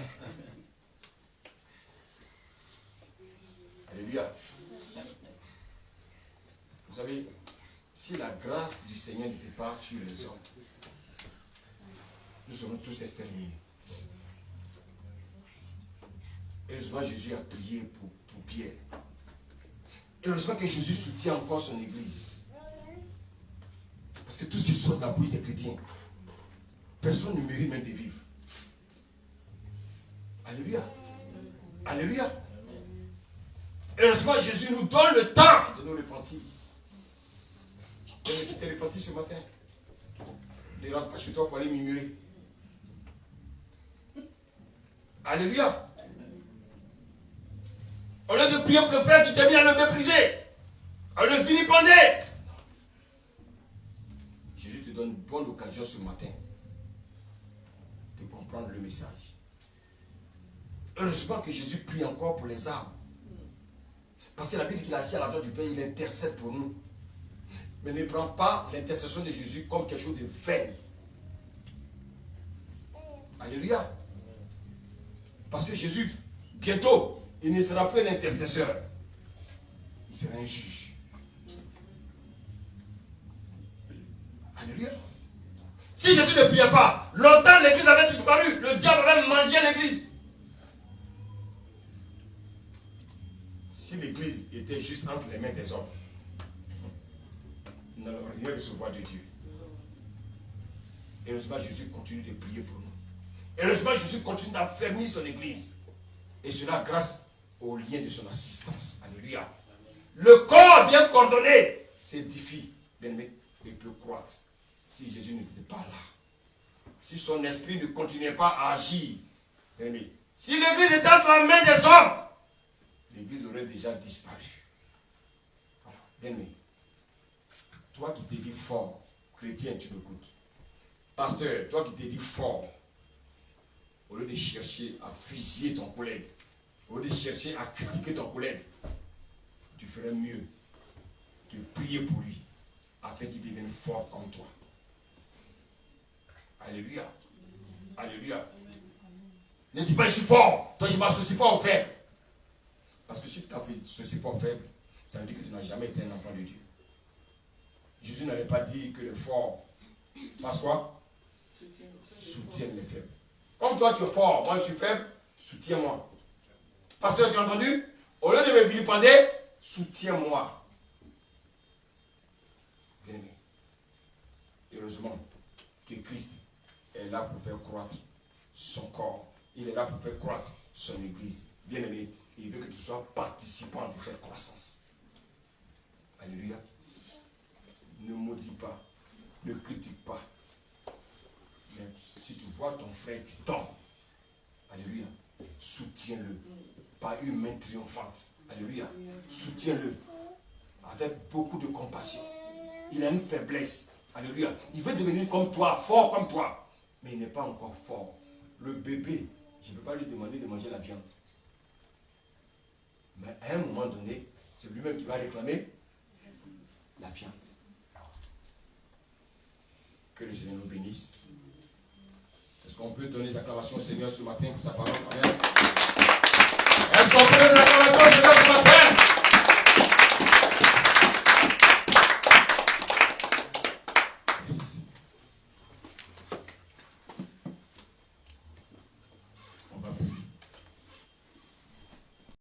Alléluia. Vous savez, si la grâce du Seigneur n'était pas sur les hommes, nous serons tous exterminés. Et heureusement, Jésus a prié pour Pierre. Et heureusement que Jésus soutient encore son église. Parce que tout ce qui sort de la bouche des chrétiens, personne ne mérite même de vivre. Alléluia. Alléluia. Et heureusement, Jésus nous donne le temps de nous repentir. Tu t'es repenti ce matin. Ne rentre pas chez toi pour aller murmurer. Alléluia. Au lieu de prier pour le frère, tu t'es mis à le mépriser, à le vilipender. Jésus te donne une bonne occasion ce matin de comprendre le message. Heureusement que Jésus prie encore pour les âmes. Parce que la Bible dit qu'il est assis à la droite du Père, il intercède pour nous. Mais ne prends pas l'intercession de Jésus comme quelque chose de vain. Alléluia. Parce que Jésus, bientôt, il ne sera plus un intercesseur. Il sera un juge. Alléluia. Si Jésus ne priait pas, longtemps l'église avait disparu. Le diable avait mangé l'église. Si l'église était juste entre les mains des hommes, nous n'allons rien recevoir de Dieu. Et heureusement, Jésus continue de prier pour nous. Et heureusement, Jésus continue d'affermir son église. Et cela grâce au lien de son assistance. Alléluia. Le corps bien coordonné s'édifie. Bien-aimé, il peut croître. Si Jésus n'était pas là, si son esprit ne continuait pas à agir, bien-aimé, si l'église était entre la main des hommes, l'église aurait déjà disparu. Voilà, bien-aimé. Toi qui t'es dit fort, chrétien, tu m'écoutes. Pasteur, toi qui t'es dit fort, au lieu de chercher à fusiller ton collègue, au lieu de chercher à critiquer ton collègue, tu ferais mieux de prier pour lui, afin qu'il devienne fort comme toi. Alléluia. Alléluia. Ne dis pas je suis fort. Toi, je ne m'associe pas aux faibles. Parce que si tu t'associes pas aux faibles, ça veut dire que tu n'as jamais été un enfant de Dieu. Jésus n'avait pas dit que les forts fassent quoi? Soutiennent les faibles. Comme toi tu es fort, moi je suis faible, soutiens-moi. Pasteur, tu as entendu? Au lieu de me vilipender, soutiens-moi. Bien aimé. Heureusement que Christ est là pour faire croître son corps. Il est là pour faire croître son église. Bien aimé, il veut que tu sois participant de cette croissance. Alléluia. Ne maudis pas, ne critique pas. Mais si tu vois ton frère qui tombe, alléluia, soutiens-le. Par une main triomphante. Alléluia. Soutiens-le. Avec beaucoup de compassion. Il a une faiblesse. Alléluia. Il veut devenir comme toi, fort comme toi. Mais il n'est pas encore fort. Le bébé, je ne peux pas lui demander de manger la viande. Mais à un moment donné, c'est lui-même qui va réclamer la viande. Que le Seigneur nous bénisse. Est-ce qu'on peut donner des acclamations au Seigneur ce matin pour sa parole? Amen. Est-ce qu'on peut donner des acclamations au Seigneur ce matin?